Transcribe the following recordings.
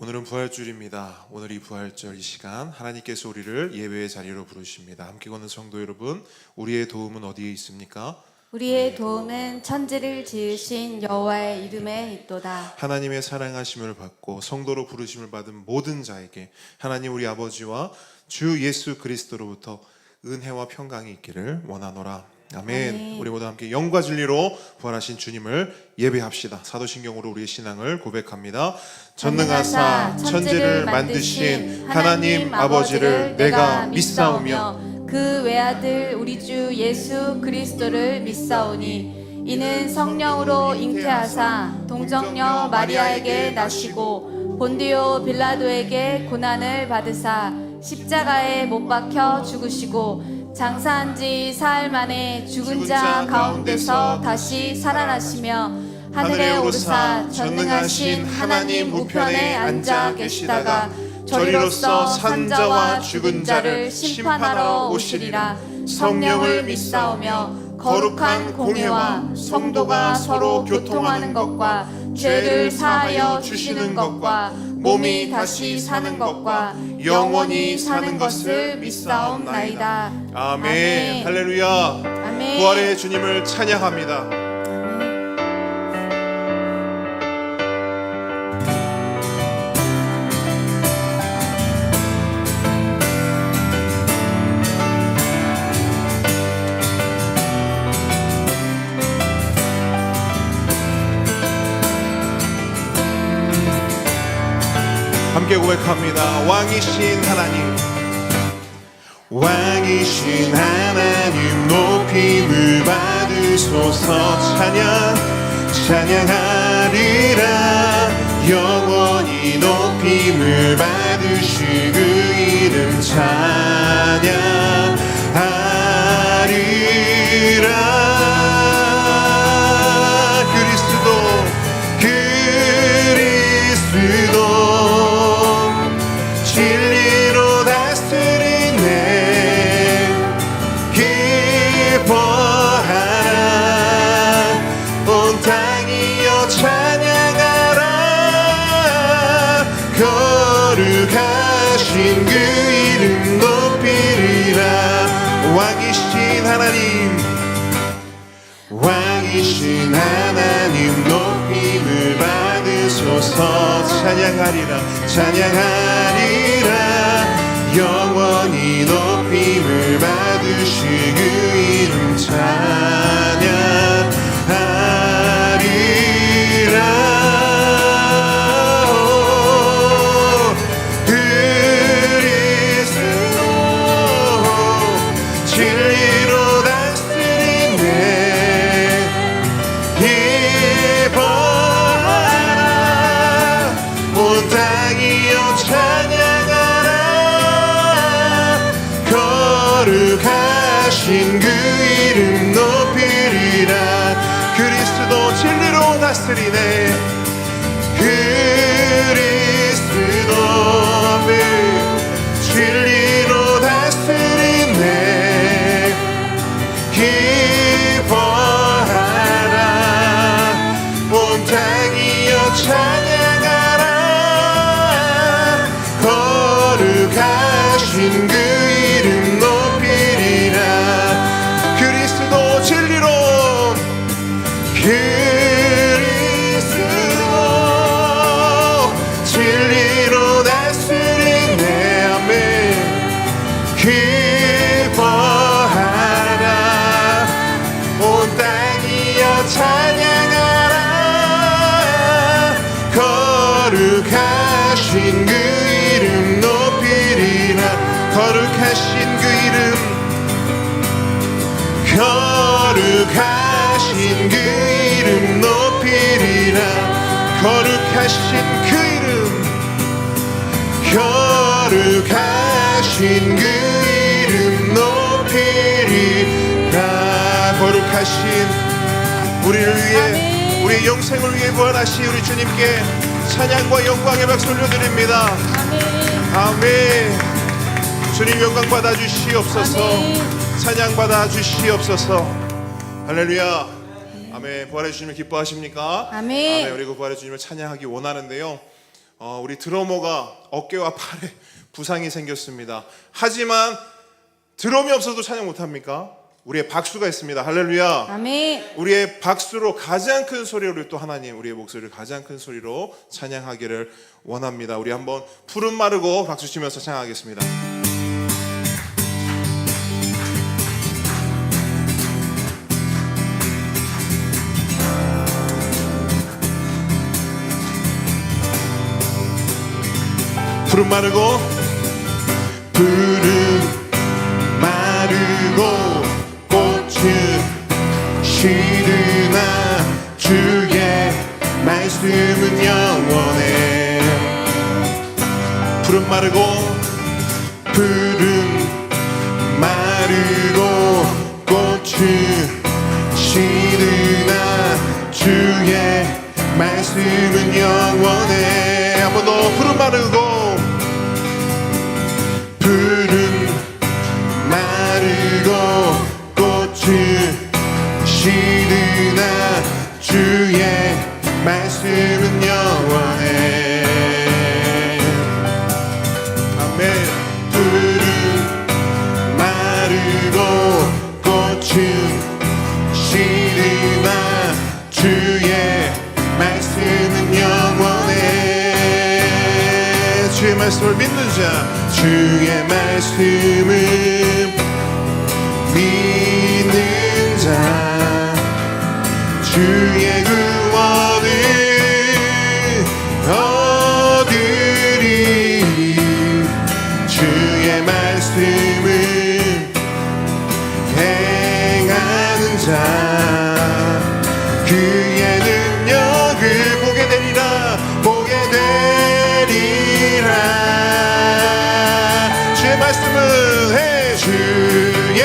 오늘은 부활주일입니다. 오늘 이 부활절 이 시간 하나님께서 우리를 예배의 자리로 부르십니다. 함께 걷는 성도 여러분, 우리의 도움은 어디에 있습니까? 우리의 도움은 천지를 지으신 여호와의 이름에 있도다. 하나님의 사랑하심을 받고 성도로 부르심을 받은 모든 자에게 하나님 우리 아버지와 주 예수 그리스도로부터 은혜와 평강이 있기를 원하노라. 아멘. 아멘. 우리 모두 함께 영과 진리로 부활하신 주님을 예배합시다. 사도신경으로 우리의 신앙을 고백합니다. 전능하사 천지를 만드신 하나님 아버지를 내가 믿사오며 그 외아들 우리 주 예수 그리스도를 믿사오니 이는 성령으로 잉태하사 동정녀 마리아에게 나시고 본디오 빌라도에게 고난을 받으사 십자가에 못 박혀 죽으시고 장사한 지 사흘 만에 죽은 자 가운데서 다시 살아나시며 하늘에 오르사 전능하신 하나님 우편에 앉아 계시다가 저리로서 산자와 죽은 자를 심판하러 오시리라. 성령을 믿사오며 거룩한 공회와 성도가 서로 교통하는 것과 죄를 사하여 주시는 것과 몸이 다시 사는 것과 영원히 사는 것을 믿사옵나이다. 아멘. 할렐루야. 아멘. 부활의 주님을 찬양합니다. 함께 고백합니다. 왕이신 하나님, 왕이신 하나님 높임을 받으소서. 찬양하리라. 영원히 높임을 받으시 그 이름 찬양하리라. 진리로 다스리네. 기뻐하라. 온 땅이여 찬양하라. 거룩하신 그 이름 높이리라. 왕이신 하나님, 왕이신 하나님 높임을 받으소서. 찬양하리라. 영원히 높임을 받으시 그 이름 찬양하리라. 그리스도 진리로 다스리네. 기뻐하라. 온 땅이여 찬양하라. 거룩하신 그 이름 높이리라. 그리스도 진리로 다스리네. 그리스도 진리로 다스리네. 기뻐하라. 온 땅이여 찬양하라. 거룩하신 그 이름 높이리라. 그리스도 진리로 다스리네. 아멘. 기뻐하라. 온 땅이여 찬양하라. 거룩하신 그 이름 높이리라. 거룩하신 그 이름, 거룩하신 그 이름 높이리라. 거룩하신 그 이름, 거룩하신 그 이름 높이리라. 거룩하신 우리를 위해, 우리의 영생을 위해 부활하신 우리 주님께 찬양과 영광의 박수 올려드립니다. 아멘. 주님 영광 받아 주시옵소서. 찬양 받아 주시옵소서. 할렐루야. 아멘. 부활의 주님을 기뻐하십니까? 아멘. 우리 그 부활의 주님을 찬양하기 원하는데요. 우리 드러머가 어깨와 팔에 부상이 생겼습니다. 하지만 드럼이 없어도 찬양 못합니까? 우리의 박수가 있습니다. 할렐루야. 아멘. 우리의 박수로 가장 큰 소리로 또 하나님 우리의 목소리를 가장 큰 소리로 찬양하기를 원합니다. 우리 한번 푸른 마르고 박수 치면서 찬양하겠습니다. 푸른 마르고 꽃은 시드나 주의 말씀은 영원해. 푸른 마르고 꽃은 시드나 주의 말씀은 영원해. 한 번 더. 푸른 마르고 꽃은 시드나 주의 말씀은 영원해. 아멘. 푸른 마르고 꽃은 시드나 주의 말씀은 영원해. 주의 말씀을 믿는 자, 주의 말씀은 믿는 자, 주의 구원을 얻으리. 주의 말씀을 행하는 자, 그의 능력을 보게 되리라. 주의 말씀은 주의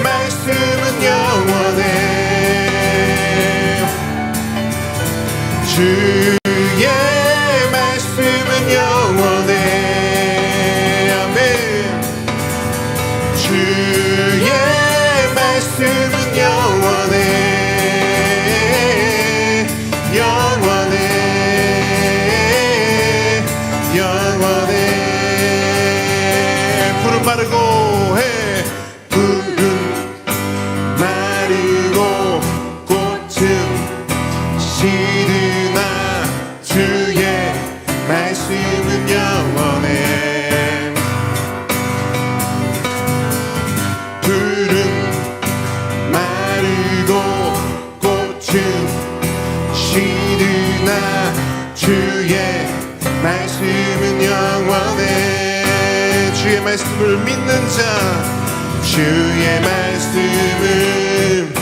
말씀은 영원해. 주의 말씀은 영원해. 아멘. 주의 말씀은 영원해. 영원해. 영원해. 푸른 마르고 말씀은 영원해. 푸른 마르고 꽃은 시드나 주의 말씀은 영원해. 주의 말씀을 믿는 자, 주의 말씀을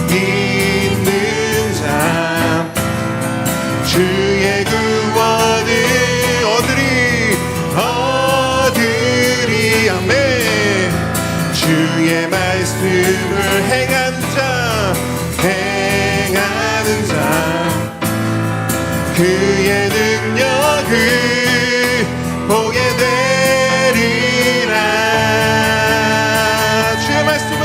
믿는 자, 주의 구원을 얻으리. 아멘. 주의 말씀을 행하는 자, 그의 능력을 보게 되리라. 주의 말씀은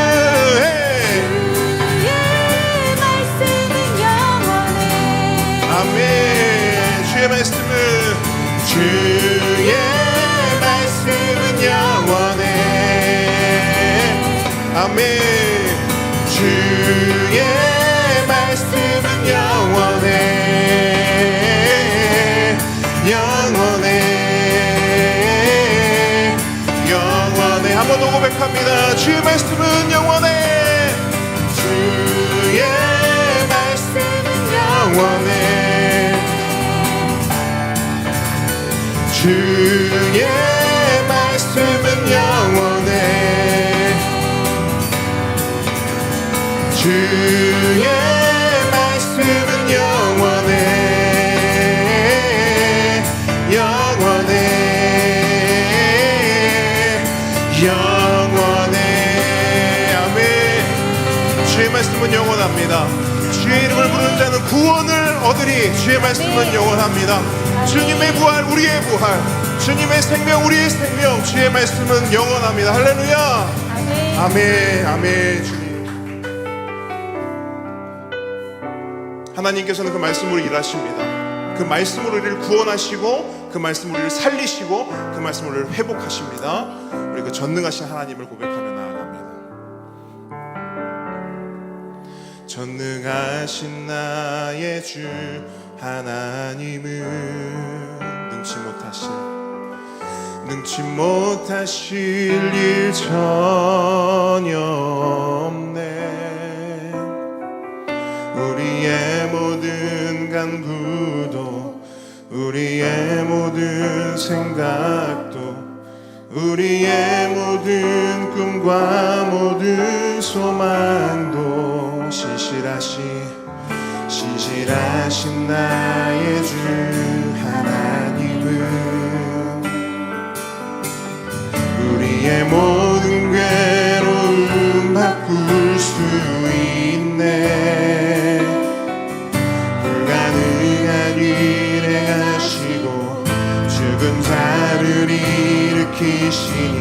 아멘. 주의 말씀은 영원해. 아멘. 주의 말씀은 영원해. 영원해. 영원해. 한 번 더 고백합니다. 주의 말씀은 영원해. 주의 말씀은 영원해. 주의 말씀은 영원해. 주의 말씀은 영원해. 영원해. 영원해. 아멘. 주의 말씀은 영원합니다. 주의 이름을 부르는 자는 구원을 얻으리. 주의 말씀은 영원합니다. 주님의 부활, 우리의 부활, 주님의 생명, 우리의 생명, 주의 말씀은 영원합니다. 할렐루야. 아멘. 아멘. 아멘. 주님, 하나님께서는 그 말씀으로 일하십니다. 그 말씀으로 우리를 구원하시고 그 말씀으로 우리를 살리시고 그 말씀으로 우리를 회복하십니다. 우리 그 전능하신 하나님을 고백하며 나아갑니다. 전능하신 나의 주 하나님은 능치 못하실 일 전혀 없네. 우리의 모든 간구도 우리의 모든 생각도 우리의 모든 꿈과 모든 소망도 신실하신 나의 주 하나님은 우리의 모든 괴로움 바꿀 수 있네. 불가능한 일 행하시고 죽은 자를 일으키시니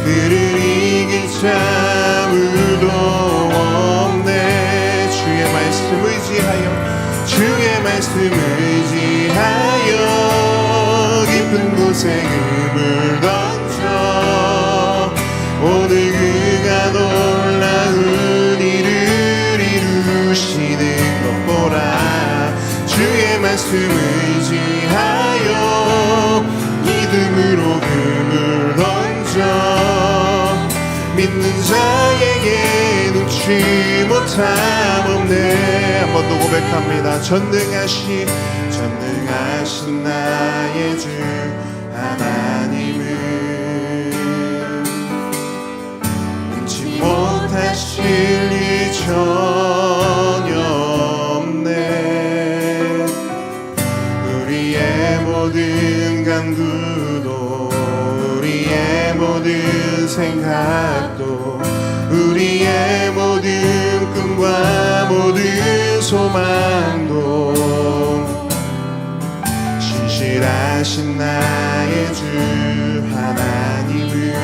그를 이길 자 아무도 없네. 주의 말씀 의지하여 깊은 곳에 금을 던져 오늘 그가 놀라운 일을 이루시는 것 보라. 주의 말씀 의지하여 믿음으로 금을 던져 믿는 자에게 눈치 못함 없네. 한 번 더 고백합니다. 전능하신 나의 주 하나님은 능치 못하실 일 전혀 없네. 우리의 모든 간구도 우리의 모든 생각도 우리의 모든 꿈과 모든 소망도 신실하신 나의 주 하나님은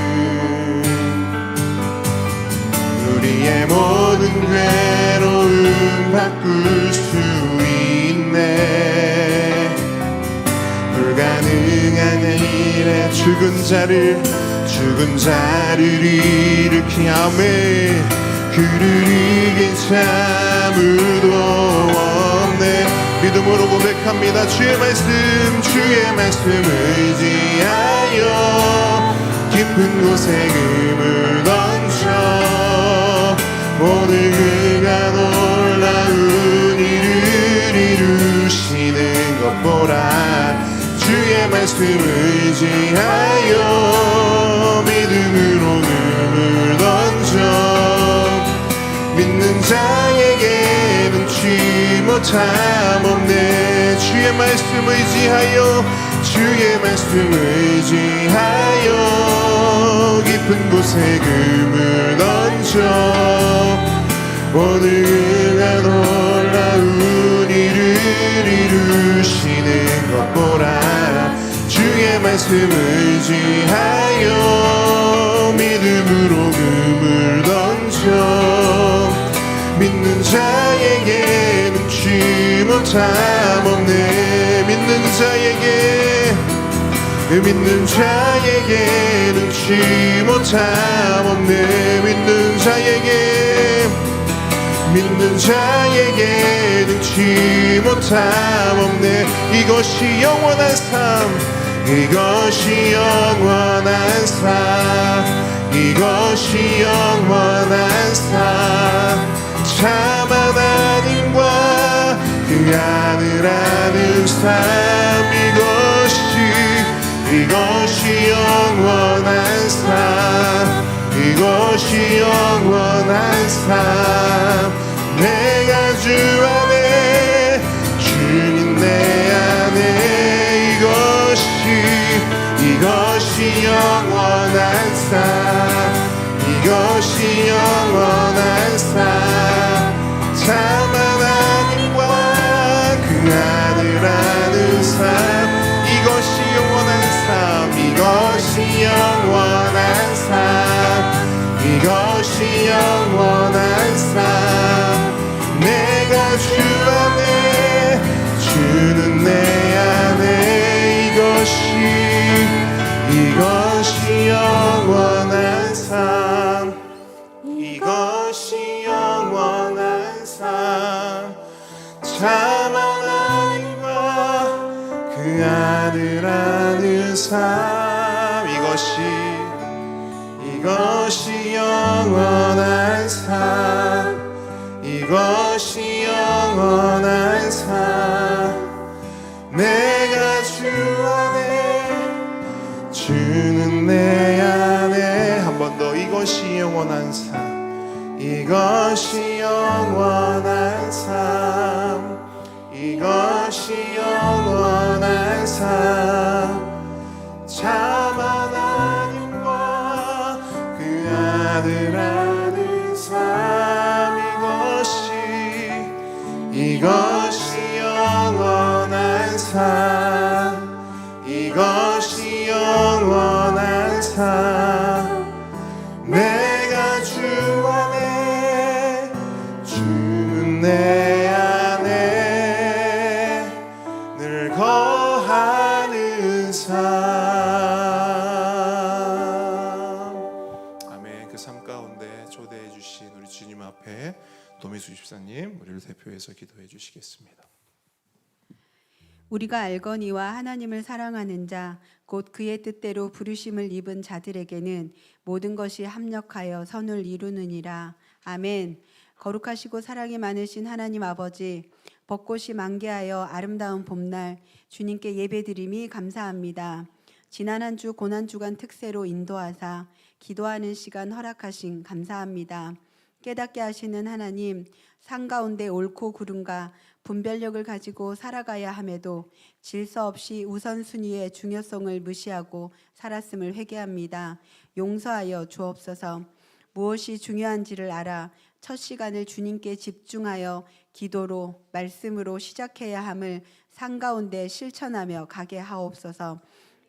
우리의 모든 괴로움 바꿀 수 있네. 불가능한 일에 죽은 자를 일으키 아멘. 그를 이긴 자 아무도 없네. 믿음으로 고백합니다. 주의 말씀 의지하여 깊은 곳에 금을 던져 오늘 그가 놀라운 일을 이루시는 것 보라. 주의 말씀 의지하여 믿음으로 금을 던져 믿는 자에게 눈치 못함 없네. 주의 말씀 의지하여 깊은 곳에 금을 던져 오늘 그가 놀라운 일을 이루시는 것 보라. 주의 말씀 의지하여 믿음으로 금을 던져 믿는 자에게 눈치 못함 없네. 믿는 자에게 눈치 못함 없네. 믿는 자에게 눈치 못함 없네. 이것이 영원한 삶 참 하나님과 그 하늘하는 삶 이것이 영원한 삶 내가 주 안에 주님 내 안에 이것이 영원한 삶 참 하나님과 그 하늘하는 삶 이것이 영원한 삶 삶 이것이 영원한 삶 이것이 영원한 삶 내가 주 안에 주는 내 안에 한 번 더 이것이 영원한 삶 이것이 영원한 삶 이것이 영원한 삶 참 하나님과 그 아들 아는 삶 이것이 영원한 삶 이것이 영원한 삶 내가 주 안에 주는 내 안에 늘 거하는 삶 아멘. 그 삶 가운데 초대해 주신 우리 주님 앞에 도미수 집사님 우리를 대표해서 기도해 주시겠습니다. 우리가 알거니와 하나님을 사랑하는 자 곧 그의 뜻대로 부르심을 입은 자들에게는 모든 것이 합력하여 선을 이루느니라. 아멘. 거룩하시고 사랑이 많으신 하나님 아버지, 벚꽃이 만개하여 아름다운 봄날 주님께 예배드림이 감사합니다. 지난 한 주 고난주간 특세로 인도하사 기도하는 시간 허락하신 감사합니다. 깨닫게 하시는 하나님, 산 가운데 옳고 그름과 분별력을 가지고 살아가야 함에도 질서 없이 우선순위의 중요성을 무시하고 살았음을 회개합니다. 용서하여 주옵소서. 무엇이 중요한지를 알아 첫 시간을 주님께 집중하여 기도로 말씀으로 시작해야 함을 산 가운데 실천하며 가게 하옵소서.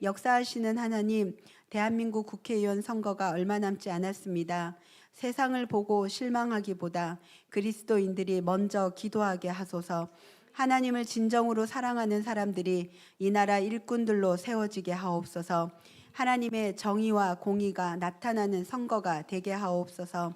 역사하시는 하나님, 대한민국 국회의원 선거가 얼마 남지 않았습니다. 세상을 보고 실망하기보다 그리스도인들이 먼저 기도하게 하소서. 하나님을 진정으로 사랑하는 사람들이 이 나라 일꾼들로 세워지게 하옵소서. 하나님의 정의와 공의가 나타나는 선거가 되게 하옵소서.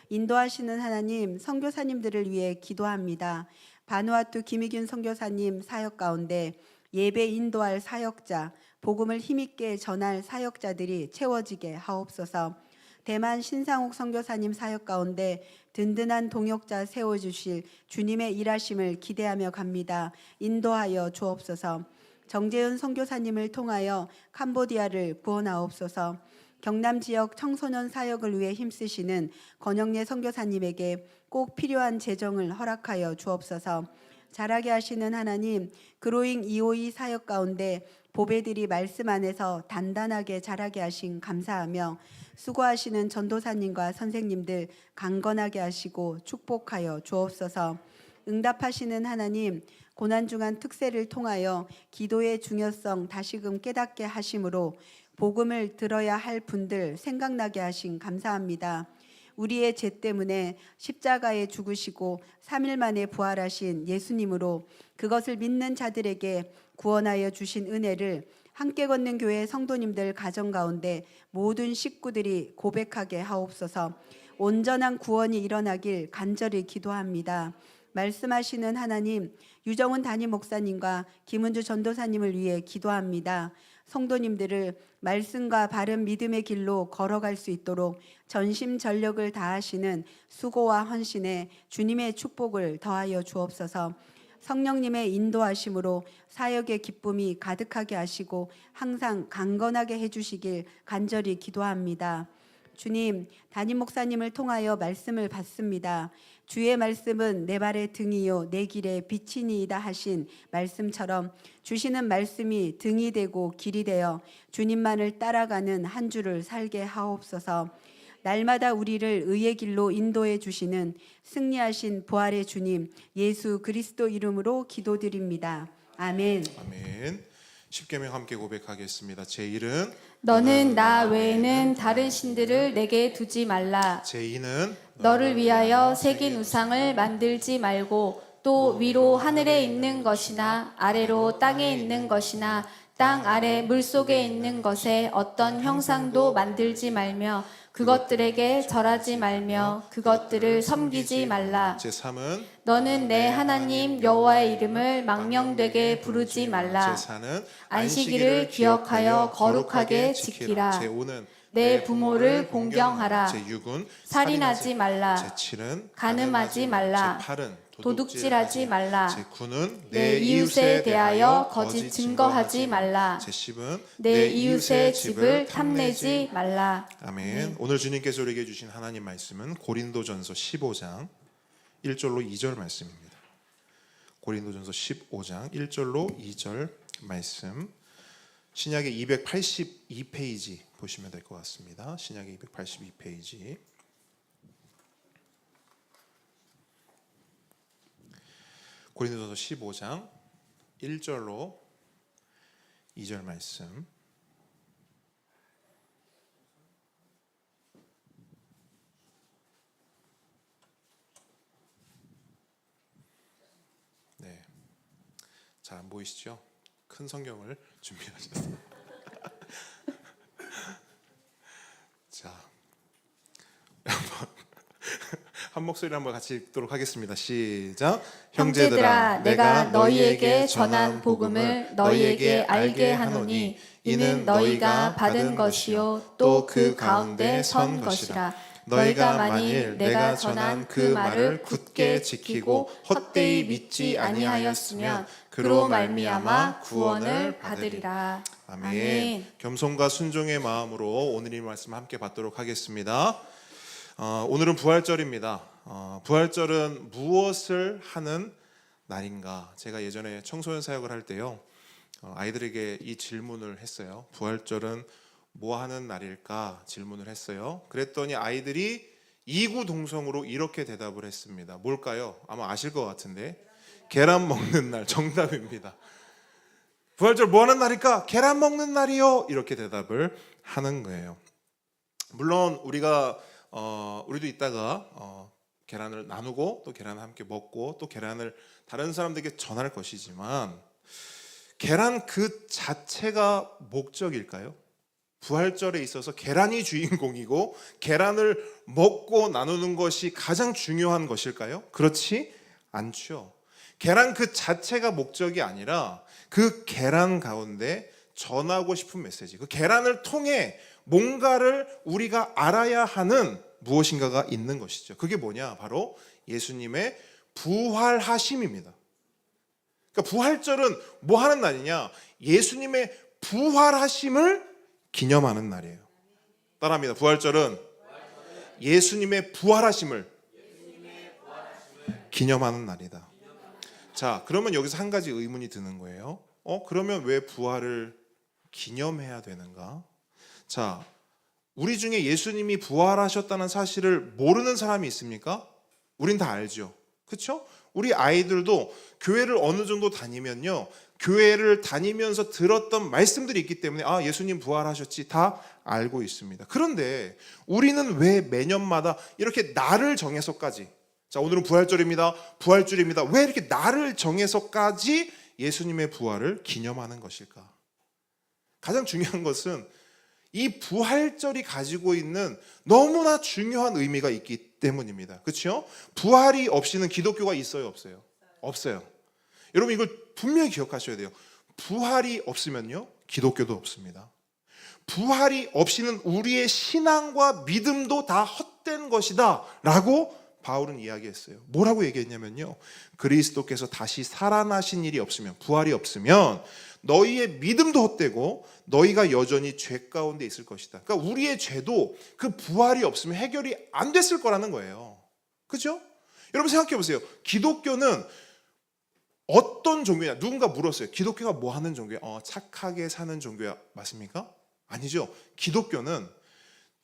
인도하시는 하나님, 선교사님들을 위해 기도합니다. 바누아투 김희균 선교사님 사역 가운데 예배 인도할 사역자, 복음을 힘있게 전할 사역자들이 채워지게 하옵소서. 대만 신상욱 선교사님 사역 가운데 든든한 동역자 세워주실 주님의 일하심을 기대하며 갑니다. 인도하여 주옵소서. 정재윤 선교사님을 통하여 캄보디아를 구원하옵소서. 경남 지역 청소년 사역을 위해 힘쓰시는 권영래 선교사님에게 꼭 필요한 재정을 허락하여 주옵소서. 자라게 하시는 하나님, 그로잉 252 사역 가운데 보배들이 말씀 안에서 단단하게 자라게 하신 감사하며 수고하시는 전도사님과 선생님들 강건하게 하시고 축복하여 주옵소서. 응답하시는 하나님, 고난중한 특세를 통하여 기도의 중요성 다시금 깨닫게 하심으로 복음을 들어야 할 분들 생각나게 하신 감사합니다. 우리의 죄 때문에 십자가에 죽으시고 3일 만에 부활하신 예수님으로 그것을 믿는 자들에게 구원하여 주신 은혜를 함께 걷는 교회 성도님들 가정 가운데 모든 식구들이 고백하게 하옵소서. 온전한 구원이 일어나길 간절히 기도합니다. 말씀하시는 하나님, 유정훈 담임 목사님과 김은주 전도사님을 위해 기도합니다. 성도님들을 말씀과 바른 믿음의 길로 걸어갈 수 있도록 전심전력을 다하시는 수고와 헌신에 주님의 축복을 더하여 주옵소서. 성령님의 인도하심으로 사역의 기쁨이 가득하게 하시고 항상 강건하게 해주시길 간절히 기도합니다. 주님, 담임 목사님을 통하여 말씀을 받습니다. 주의 말씀은 내 발의 등이요 내 길의 빛이니이다 하신 말씀처럼 주시는 말씀이 등이 되고 길이 되어 주님만을 따라가는 한 주를 살게 하옵소서. 날마다 우리를 의의 길로 인도해 주시는 승리하신 부활의 주님 예수 그리스도 이름으로 기도드립니다. 아멘. 아멘. 십계명 함께 고백하겠습니다. 제1은 너는 나 외에는 다른 신들을 내게 두지 말라. 제2는 너를 위하여 새긴 우상을 만들지 말고 또 위로 하늘에 있는 것이나 아래로 땅에 있는 것이나 땅 아래 물속에 있는 것에 어떤 형상도 만들지 말며 그것들에게 절하지 말며 그것들을 섬기지 말라. 제3은 너는 내 하나님 여호와의 이름을 망령되게 부르지 말라. 제4는 안식일을 기억하여 거룩하게 지키라. 제5는 내 부모를 공경하라. 제6은 살인하지 말라. 제7은 간음하지 말라. 제8은 도둑질하지 말라. 제9은 내 이웃에 대하여 거짓 증거하지 말라. 제10은 내 이웃의 집을 탐내지 말라. 아멘. 오늘 주님께서 우리에게 주신 하나님 말씀은 고린도전서 15장 1절로 2절 말씀입니다. 고린도전서 15장 1절로 2절 말씀. 신약의 282페이지 보시면 될 것 같습니다. 신약의 282페이지. 고린도전서 15장 1절로 2절 말씀. 네. 잘 안 보이시죠? 큰 성경을 준비하셨어요. 자, 한 목소리로 한번 같이 읽도록 하겠습니다. 시작. 형제들아, 내가 너희에게 전한 복음을 너희에게 알게 하노니 이는 너희가 받은 것이요 또 그 가운데 선 것이라. 너희가 만일 내가 전한 그 말을 굳게 지키고 헛되이 믿지 아니하였으면 그로 말미암아 구원을 받으리라. 아멘. 겸손과 순종의 마음으로 오늘 이 말씀 함께 받도록 하겠습니다. 오늘은 부활절입니다. 부활절은 무엇을 하는 날인가? 제가 예전에 청소년 사역을 할 때요, 아이들에게 이 질문을 했어요. 부활절은 뭐 하는 날일까? 질문을 했어요. 그랬더니 아이들이 이구동성으로 이렇게 대답을 했습니다. 뭘까요? 아마 아실 것 같은데, 계란 먹는 날. 정답입니다. 부활절 뭐 하는 날일까? 계란 먹는 날이요. 이렇게 대답을 하는 거예요. 물론 우리도 이따가 계란을 나누고 또 계란을 함께 먹고 또 계란을 다른 사람들에게 전할 것이지만, 계란 그 자체가 목적일까요? 부활절에 있어서 계란이 주인공이고 계란을 먹고 나누는 것이 가장 중요한 것일까요? 그렇지 않죠. 계란 그 자체가 목적이 아니라 그 계란 가운데 전하고 싶은 메시지, 그 계란을 통해 뭔가를 우리가 알아야 하는 무엇인가가 있는 것이죠. 그게 뭐냐? 바로 예수님의 부활하심입니다. 그러니까 부활절은 뭐 하는 날이냐? 예수님의 부활하심을 기념하는 날이에요. 따라합니다. 부활절은 예수님의 부활하심을 기념하는 날이다. 자, 그러면 여기서 한 가지 의문이 드는 거예요. 그러면 왜 부활을 기념해야 되는가? 자, 우리 중에 예수님이 부활하셨다는 사실을 모르는 사람이 있습니까? 우린 다 알죠. 그렇죠? 우리 아이들도 교회를 어느 정도 다니면요, 교회를 다니면서 들었던 말씀들이 있기 때문에 예수님 부활하셨지 다 알고 있습니다. 그런데 우리는 왜 매년마다 이렇게 날을 정해서까지, 자, 오늘은 부활절입니다, 부활주일입니다, 왜 이렇게 날을 정해서까지 예수님의 부활을 기념하는 것일까? 가장 중요한 것은 이 부활절이 가지고 있는 너무나 중요한 의미가 있기 때문입니다. 그렇죠? 부활이 없이는 기독교가 있어요, 없어요? 없어요. 여러분, 이걸 분명히 기억하셔야 돼요. 부활이 없으면요, 기독교도 없습니다. 부활이 없이는 우리의 신앙과 믿음도 다 헛된 것이다 라고 바울은 이야기했어요. 뭐라고 얘기했냐면요, 그리스도께서 다시 살아나신 일이 없으면, 부활이 없으면 너희의 믿음도 헛되고 너희가 여전히 죄 가운데 있을 것이다. 그러니까 우리의 죄도 그 부활이 없으면 해결이 안 됐을 거라는 거예요. 그죠? 여러분 생각해 보세요. 기독교는 어떤 종교냐? 누군가 물었어요. 기독교가 뭐 하는 종교야? 착하게 사는 종교야. 맞습니까? 아니죠. 기독교는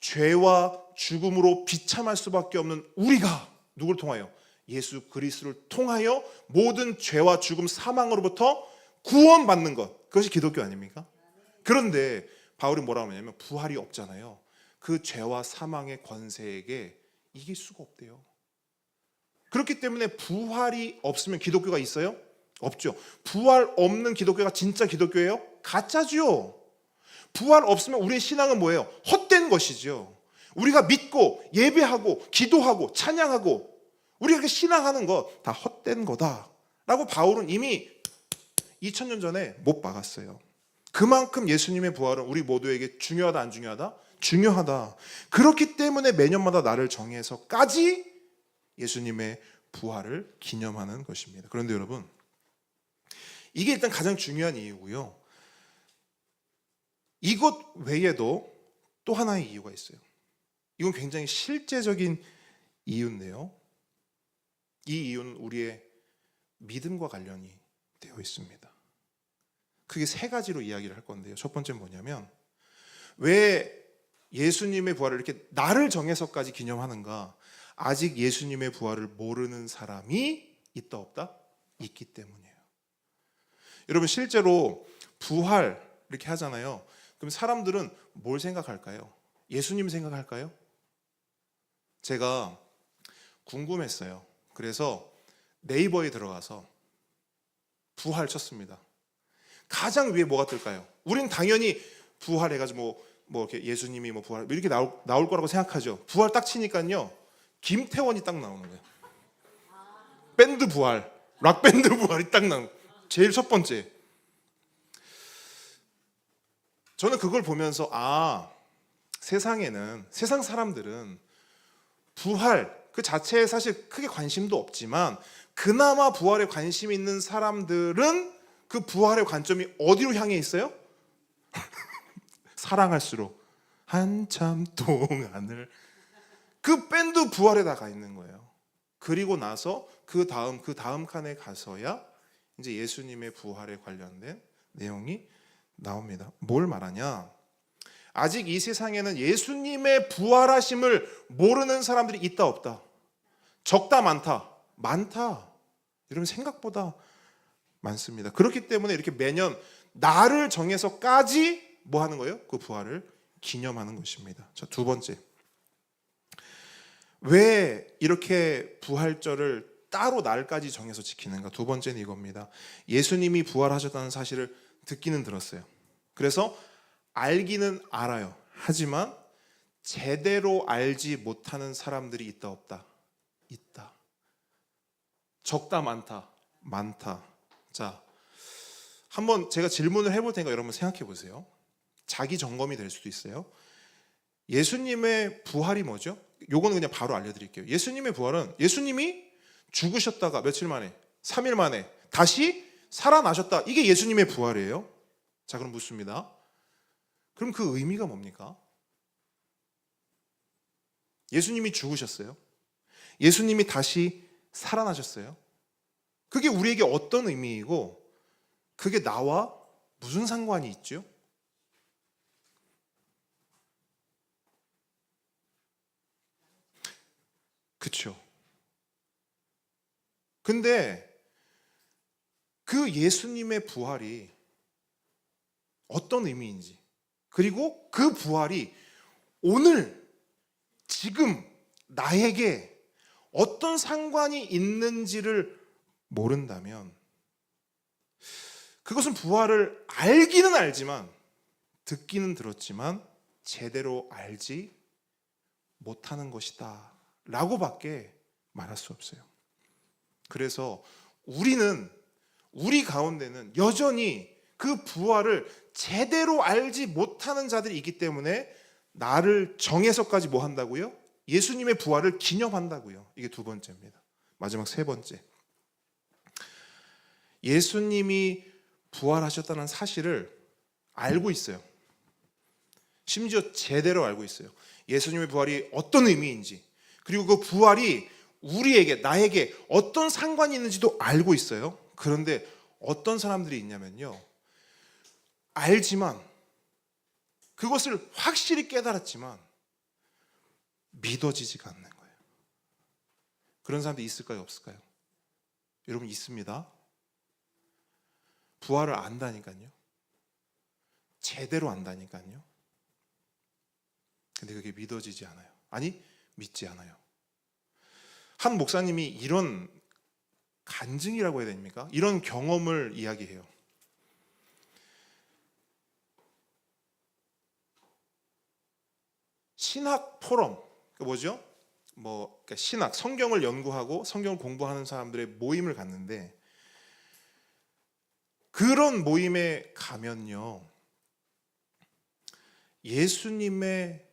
죄와 죽음으로 비참할 수밖에 없는 우리가 누구를 통하여? 예수 그리스도를 통하여 모든 죄와 죽음, 사망으로부터 구원받는 것, 그것이 기독교 아닙니까? 그런데 바울이 뭐라고 하냐면 부활이 없잖아요. 그 죄와 사망의 권세에게 이길 수가 없대요. 그렇기 때문에 부활이 없으면 기독교가 있어요? 없죠. 부활 없는 기독교가 진짜 기독교예요? 가짜죠. 부활 없으면 우리의 신앙은 뭐예요? 헛된 것이죠. 우리가 믿고 예배하고 기도하고 찬양하고 우리가 그 신앙하는 거 다 헛된 거다라고 바울은 이미 2000년 전에 못 박았어요. 그만큼 예수님의 부활은 우리 모두에게 중요하다 안 중요하다? 중요하다. 그렇기 때문에 매년마다 날을 정해서까지 예수님의 부활을 기념하는 것입니다. 그런데 여러분, 이게 일단 가장 중요한 이유고요. 이것 외에도 또 하나의 이유가 있어요. 이건 굉장히 실제적인 이유인데요. 이 이유는 우리의 믿음과 관련이 되어 있습니다. 크게 세 가지로 이야기를 할 건데요. 첫 번째는 뭐냐면, 왜 예수님의 부활을 이렇게 날을 정해서까지 기념하는가? 아직 예수님의 부활을 모르는 사람이 있다 없다? 있기 때문이에요. 여러분, 실제로 부활 이렇게 하잖아요. 그럼 사람들은 뭘 생각할까요? 예수님 생각할까요? 제가 궁금했어요. 그래서 네이버에 들어가서 부활 쳤습니다. 가장 위에 뭐가 뜰까요? 우린 당연히 부활해가지고 뭐 이렇게 예수님이 뭐 부활 이렇게 나올 거라고 생각하죠. 부활 딱 치니까요, 김태원이 딱 나오는 거예요. 밴드 부활, 락 밴드 부활이 딱 나오는 거예요. 제일 첫 번째. 저는 그걸 보면서 세상 사람들은 부활 그 자체에 사실 크게 관심도 없지만 그나마 부활에 관심 있는 사람들은 그 부활의 관점이 어디로 향해 있어요? 사랑할수록 한참 동안을 그 밴드 부활에 다 가 있는 거예요. 그리고 나서 그 다음 칸에 가서야 이제 예수님의 부활에 관련된 내용이 나옵니다. 뭘 말하냐? 아직 이 세상에는 예수님의 부활하심을 모르는 사람들이 있다 없다? 적다 많다? 많다. 여러분, 생각보다 많습니다. 그렇기 때문에 이렇게 매년 날을 정해서까지 뭐 하는 거예요? 그 부활을 기념하는 것입니다. 자, 두 번째. 왜 이렇게 부활절을 따로 날까지 정해서 지키는가? 두 번째는 이겁니다. 예수님이 부활하셨다는 사실을 듣기는 들었어요. 그래서 알기는 알아요. 하지만 제대로 알지 못하는 사람들이 있다 없다? 있다. 적다 많다? 많다. 자, 한번 제가 질문을 해볼 테니까 여러분 생각해 보세요. 자기 점검이 될 수도 있어요. 예수님의 부활이 뭐죠? 요거는 그냥 바로 알려드릴게요. 예수님의 부활은 예수님이 죽으셨다가 며칠 만에, 3일 만에 다시 살아나셨다. 이게 예수님의 부활이에요. 자, 그럼 묻습니다. 그럼 그 의미가 뭡니까? 예수님이 죽으셨어요. 예수님이 다시 살아나셨어요. 그게 우리에게 어떤 의미이고 그게 나와 무슨 상관이 있죠? 그렇죠. 근데 그 예수님의 부활이 어떤 의미인지, 그리고 그 부활이 오늘 지금 나에게 어떤 상관이 있는지를 모른다면 그것은 부활을 알기는 알지만, 듣기는 들었지만 제대로 알지 못하는 것이다 라고밖에 말할 수 없어요. 그래서 우리 가운데는 여전히 그 부활을 제대로 알지 못하는 자들이 있기 때문에 나를 정해서까지 뭐 한다고요? 예수님의 부활을 기념한다고요. 이게 두 번째입니다. 마지막 세 번째. 예수님이 부활하셨다는 사실을 알고 있어요. 심지어 제대로 알고 있어요. 예수님의 부활이 어떤 의미인지, 그리고 그 부활이 우리에게, 나에게 어떤 상관이 있는지도 알고 있어요. 그런데 어떤 사람들이 있냐면요, 알지만, 그것을 확실히 깨달았지만 믿어지지가 않는 거예요. 그런 사람들이 있을까요, 없을까요? 여러분, 있습니다. 부활을 안다니까요. 제대로 안다니까요. 근데 그게 믿어지지 않아요. 아니, 믿지 않아요. 한 목사님이 이런 간증이라고 해야 됩니까? 이런 경험을 이야기해요. 신학 포럼, 그 뭐죠? 그러니까 신학, 성경을 연구하고 성경을 공부하는 사람들의 모임을 갔는데, 그런 모임에 가면요, 예수님의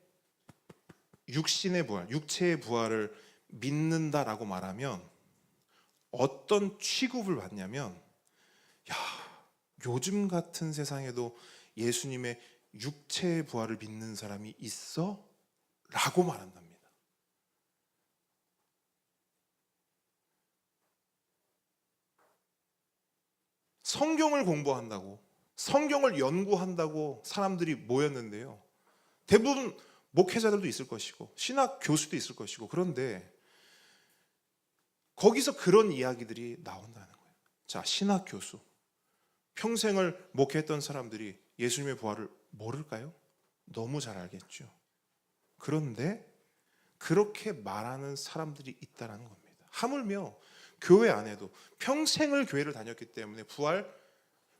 육신의 부활, 육체의 부활을 믿는다라고 말하면 어떤 취급을 받냐면, 야, 요즘 같은 세상에도 예수님의 육체의 부활을 믿는 사람이 있어? 라고 말한답니다. 성경을 공부한다고, 성경을 연구한다고 사람들이 모였는데요, 대부분 목회자들도 있을 것이고 신학 교수도 있을 것이고, 그런데 거기서 그런 이야기들이 나온다는 거예요. 자, 신학 교수, 평생을 목회했던 사람들이 예수님의 부활을 모를까요? 너무 잘 알겠죠. 그런데 그렇게 말하는 사람들이 있다는 겁니다. 하물며 교회 안에도 평생을 교회를 다녔기 때문에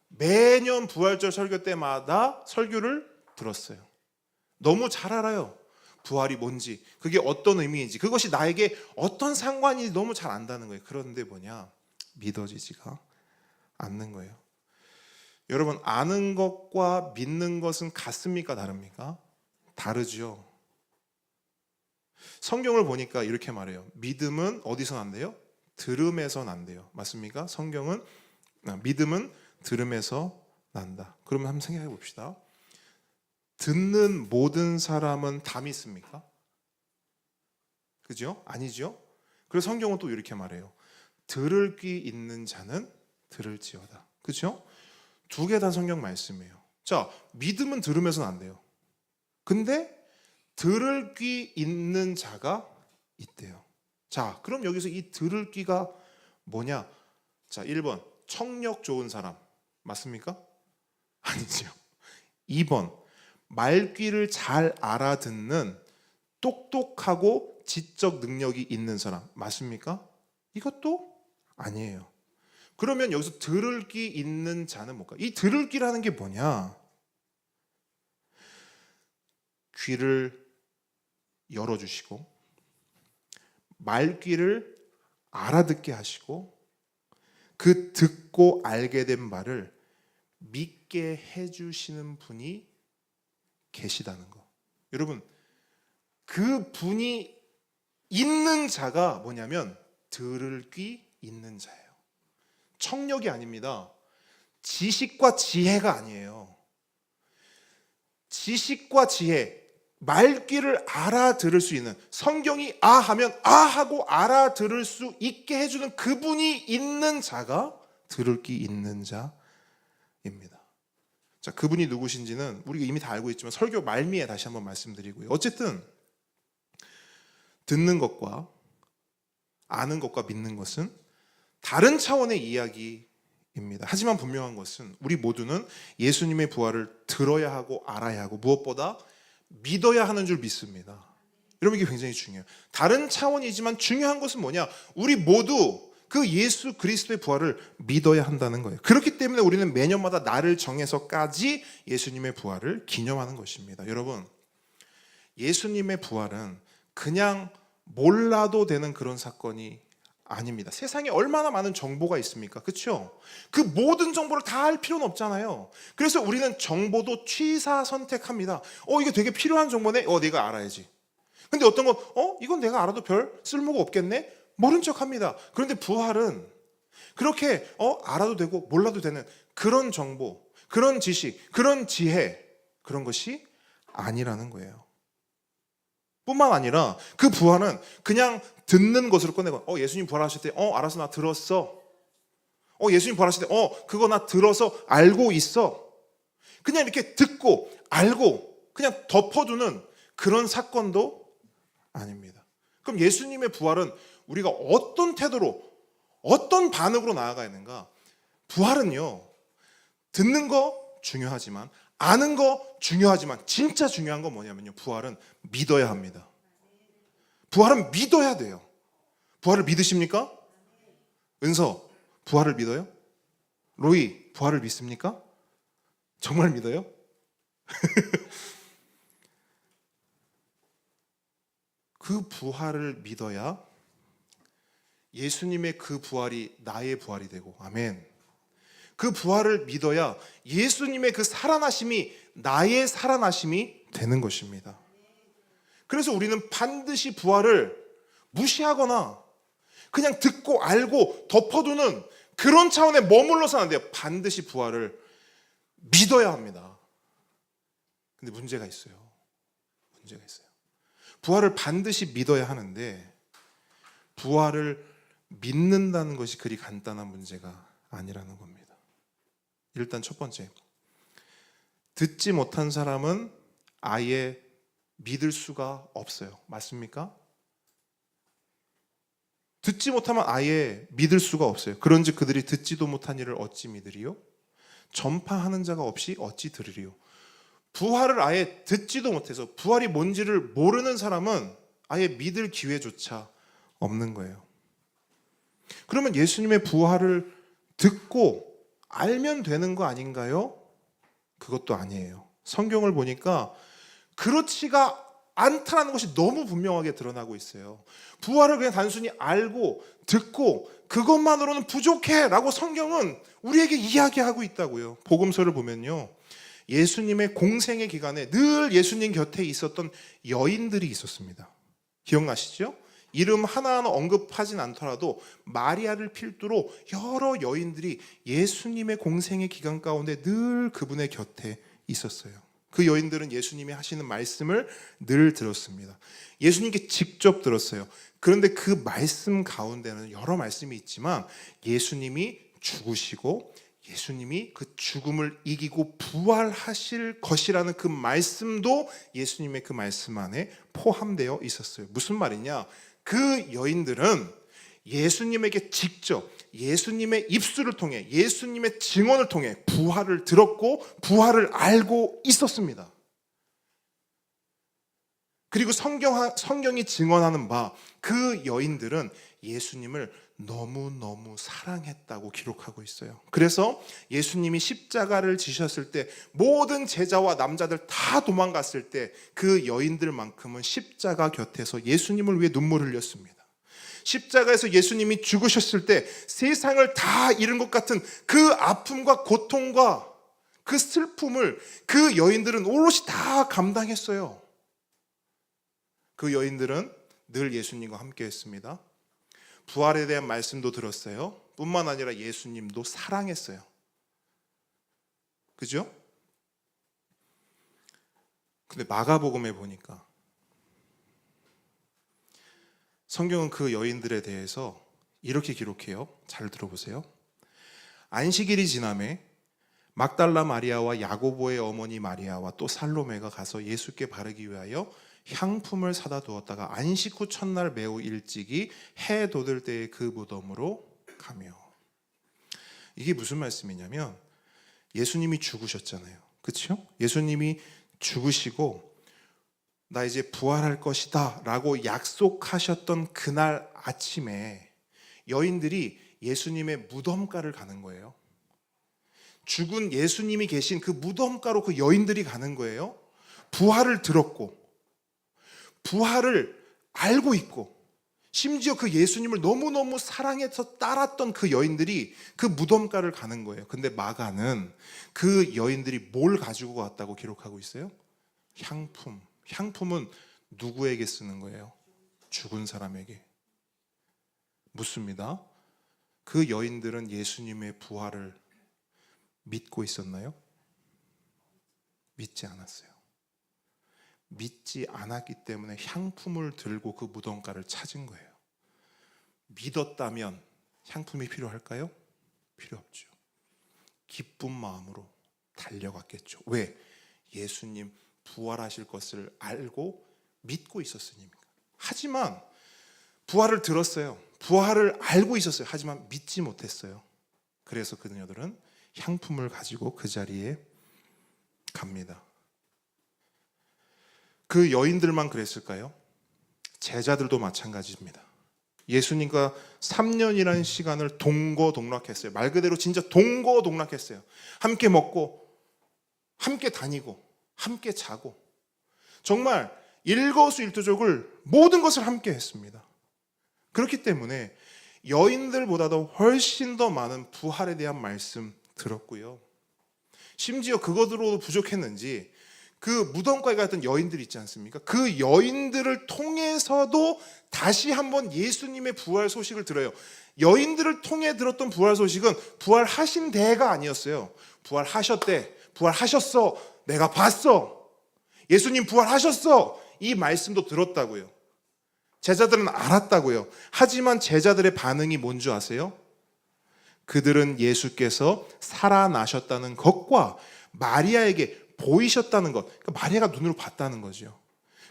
매년 부활절 설교 때마다 설교를 들었어요. 너무 잘 알아요. 부활이 뭔지, 그게 어떤 의미인지, 그것이 나에게 어떤 상관인지 너무 잘 안다는 거예요. 그런데 믿어지지가 않는 거예요. 여러분, 아는 것과 믿는 것은 같습니까? 다릅니까? 다르죠. 성경을 보니까 이렇게 말해요. 믿음은 어디서 난대요? 들음에서 난대요. 맞습니까? 성경은 믿음은 들음에서 난다. 그러면 한번 생각해 봅시다. 듣는 모든 사람은 다 믿습니까? 그죠? 아니죠? 그래서 성경은 또 이렇게 말해요. 들을 귀 있는 자는 들을지어다. 그죠? 두 개 다 성경 말씀이에요. 자, 믿음은 들으면서 난대요. 근데 들을 귀 있는 자가 있대요. 자, 그럼 여기서 이 들을 귀가 뭐냐? 자, 1번 청력 좋은 사람 맞습니까? 아니죠. 2번 말귀를 잘 알아듣는 똑똑하고 지적 능력이 있는 사람 맞습니까? 이것도 아니에요. 그러면 여기서 들을 귀 있는 자는 뭘까? 이 들을 귀라는 게 뭐냐? 귀를 열어주시고 말귀를 알아듣게 하시고 그 듣고 알게 된 말을 믿게 해주시는 분이 계시다는 거. 여러분, 그 분이 있는 자가 뭐냐면 들을 귀 있는 자예요. 청력이 아닙니다. 지식과 지혜가 아니에요. 지식과 지혜, 말귀를 알아들을 수 있는, 성경이 아 하면 아 하고 알아들을 수 있게 해주는 그분이 있는 자가 들을 귀 있는 자입니다. 자, 그분이 누구신지는 우리가 이미 다 알고 있지만 설교 말미에 다시 한번 말씀드리고요. 어쨌든 듣는 것과 아는 것과 믿는 것은 다른 차원의 이야기입니다. 하지만 분명한 것은 우리 모두는 예수님의 부활을 들어야 하고 알아야 하고 무엇보다 믿어야 하는 줄 믿습니다. 여러분, 이게 굉장히 중요해요. 다른 차원이지만 중요한 것은 뭐냐? 우리 모두 그 예수 그리스도의 부활을 믿어야 한다는 거예요. 그렇기 때문에 우리는 매년마다 날을 정해서까지 예수님의 부활을 기념하는 것입니다. 여러분, 예수님의 부활은 그냥 몰라도 되는 그런 사건이 아닙니다. 세상에 얼마나 많은 정보가 있습니까? 그렇죠? 그 모든 정보를 다 알 필요는 없잖아요. 그래서 우리는 정보도 취사 선택합니다. 이거 되게 필요한 정보네. 내가 알아야지. 근데 어떤 건 이건 내가 알아도 별 쓸모가 없겠네. 모른 척합니다. 그런데 부활은 그렇게 알아도 되고 몰라도 되는 그런 정보, 그런 지식, 그런 지혜, 그런 것이 아니라는 거예요. 뿐만 아니라 그 부활은 그냥 듣는 것으로 끝내고 예수님 부활하실 때 알았어, 나 들었어. 예수님 부활하실 때 그거 나 들어서 알고 있어. 그냥 이렇게 듣고 알고 그냥 덮어두는 그런 사건도 아닙니다. 그럼 예수님의 부활은 우리가 어떤 태도로, 어떤 반응으로 나아가야 하는가? 부활은요, 듣는 거 중요하지만 아는 거 중요하지만 진짜 중요한 건 뭐냐면요, 부활은 믿어야 합니다. 부활은 믿어야 돼요. 부활을 믿으십니까? 은서, 부활을 믿어요? 로이, 부활을 믿습니까? 정말 믿어요? 그 부활을 믿어야 예수님의 그 부활이 나의 부활이 되고, 아멘. 그 부활을 믿어야 예수님의 그 살아나심이 나의 살아나심이 되는 것입니다. 그래서 우리는 반드시 부활을 무시하거나 그냥 듣고 알고 덮어두는 그런 차원에 머물러서는 안 돼요. 반드시 부활을 믿어야 합니다. 근데 문제가 있어요. 문제가 있어요. 부활을 반드시 믿어야 하는데 부활을 믿는다는 것이 그리 간단한 문제가 아니라는 겁니다. 일단 첫 번째, 듣지 못한 사람은 아예 믿을 수가 없어요. 맞습니까? 듣지 못하면 아예 믿을 수가 없어요. 그런즉 그들이 듣지도 못한 일을 어찌 믿으리요? 전파하는 자가 없이 어찌 들으리요? 부활을 아예 듣지도 못해서 부활이 뭔지를 모르는 사람은 아예 믿을 기회조차 없는 거예요. 그러면 예수님의 부활을 듣고 알면 되는 거 아닌가요? 그것도 아니에요. 성경을 보니까 그렇지가 않다는 것이 너무 분명하게 드러나고 있어요. 부활을 그냥 단순히 알고 듣고 그것만으로는 부족해 라고 성경은 우리에게 이야기하고 있다고요. 복음서를 보면요, 예수님의 공생의 기간에 늘 예수님 곁에 있었던 여인들이 있었습니다. 기억나시죠? 이름 하나하나 언급하진 않더라도 마리아를 필두로 여러 여인들이 예수님의 공생의 기간 가운데 늘 그분의 곁에 있었어요. 그 여인들은 예수님이 하시는 말씀을 늘 들었습니다. 예수님께 직접 들었어요. 그런데 그 말씀 가운데는 여러 말씀이 있지만 예수님이 죽으시고 예수님이 그 죽음을 이기고 부활하실 것이라는 그 말씀도 예수님의 그 말씀 안에 포함되어 있었어요. 무슨 말이냐? 그 여인들은 예수님에게 직접 예수님의 입술을 통해 예수님의 증언을 통해 부활을 들었고 부활을 알고 있었습니다. 그리고 성경이 증언하는 바 그 여인들은 예수님을 너무너무 사랑했다고 기록하고 있어요. 그래서 예수님이 십자가를 지셨을 때 모든 제자와 남자들 다 도망갔을 때 그 여인들만큼은 십자가 곁에서 예수님을 위해 눈물을 흘렸습니다. 십자가에서 예수님이 죽으셨을 때 세상을 다 잃은 것 같은 그 아픔과 고통과 그 슬픔을 그 여인들은 오롯이 다 감당했어요. 그 여인들은 늘 예수님과 함께 했습니다. 부활에 대한 말씀도 들었어요. 뿐만 아니라 예수님도 사랑했어요. 그죠? 근데 마가복음에 보니까 성경은 그 여인들에 대해서 이렇게 기록해요. 잘 들어보세요. 안식일이 지나매 막달라 마리아와 야고보의 어머니 마리아와 또 살로메가 가서 예수께 바르기 위하여 향품을 사다 두었다가 안식 후 첫날 매우 일찍이 해 돋을 때에 그 무덤으로 가며. 이게 무슨 말씀이냐면 예수님이 죽으셨잖아요. 그렇죠? 예수님이 죽으시고 나 이제 부활할 것이다 라고 약속하셨던 그날 아침에 여인들이 예수님의 무덤가를 가는 거예요. 죽은 예수님이 계신 그 무덤가로 그 여인들이 가는 거예요. 부활을 들었고 부활을 알고 있고 심지어 그 예수님을 너무너무 사랑해서 따랐던 그 여인들이 그 무덤가를 가는 거예요. 근데 마가는 그 여인들이 뭘 가지고 왔다고 기록하고 있어요? 향품. 향품은 누구에게 쓰는 거예요? 죽은 사람에게. 묻습니다. 그 여인들은 예수님의 부활을 믿고 있었나요? 믿지 않았어요. 믿지 않았기 때문에 향품을 들고 그 무덤가를 찾은 거예요. 믿었다면 향품이 필요할까요? 필요 없죠. 기쁜 마음으로 달려갔겠죠. 왜? 예수님 부활하실 것을 알고 믿고 있었으니까. 하지만 부활을 들었어요. 부활을 알고 있었어요. 하지만 믿지 못했어요. 그래서 그녀들은 향품을 가지고 그 자리에 갑니다. 그 여인들만 그랬을까요? 제자들도 마찬가지입니다. 예수님과 3년이라는 시간을 동거동락했어요. 말 그대로 진짜 동거동락했어요. 함께 먹고 함께 다니고 함께 자고 정말 일거수일투족을 모든 것을 함께 했습니다. 그렇기 때문에 여인들보다도 훨씬 더 많은 부활에 대한 말씀 들었고요. 심지어 그것으로도 부족했는지 그 무덤가에 갔던 여인들 있지 않습니까? 그 여인들을 통해서도 다시 한번 예수님의 부활 소식을 들어요. 여인들을 통해 들었던 부활 소식은 부활하신 대가 아니었어요. 부활하셨대, 부활하셨어, 내가 봤어, 예수님 부활하셨어, 이 말씀도 들었다고요. 제자들은 알았다고요. 하지만 제자들의 반응이 뭔지 아세요? 그들은 예수께서 살아나셨다는 것과 마리아에게 보이셨다는 것, 그러니까 마리아가 눈으로 봤다는 거죠.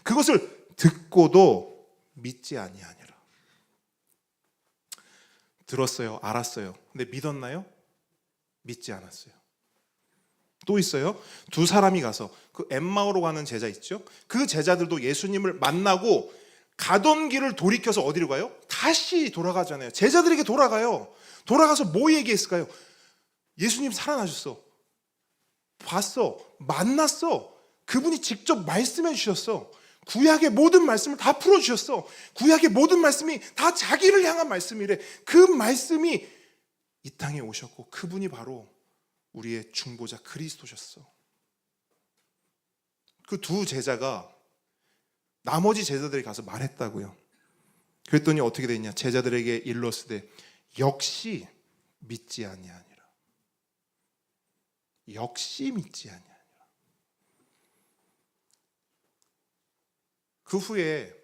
그것을 듣고도 믿지 아니하니라. 들었어요, 알았어요. 근데 믿었나요? 믿지 않았어요. 또 있어요. 두 사람이 가서 그 엠마오로 가는 제자 있죠? 그 제자들도 예수님을 만나고 가던 길을 돌이켜서 어디로 가요? 다시 돌아가잖아요. 제자들에게 돌아가요. 돌아가서 뭐 얘기했을까요? 예수님 살아나셨어, 봤어, 만났어, 그분이 직접 말씀해 주셨어, 구약의 모든 말씀을 다 풀어주셨어, 구약의 모든 말씀이 다 자기를 향한 말씀이래. 그 말씀이 이 땅에 오셨고 그분이 바로 우리의 중보자 그리스도셨어. 그 두 제자가 나머지 제자들이 가서 말했다고요. 그랬더니 어떻게 됐냐? 제자들에게 일렀으되 역시 믿지 아니하니라. 역시 믿지 아니하니라. 그 후에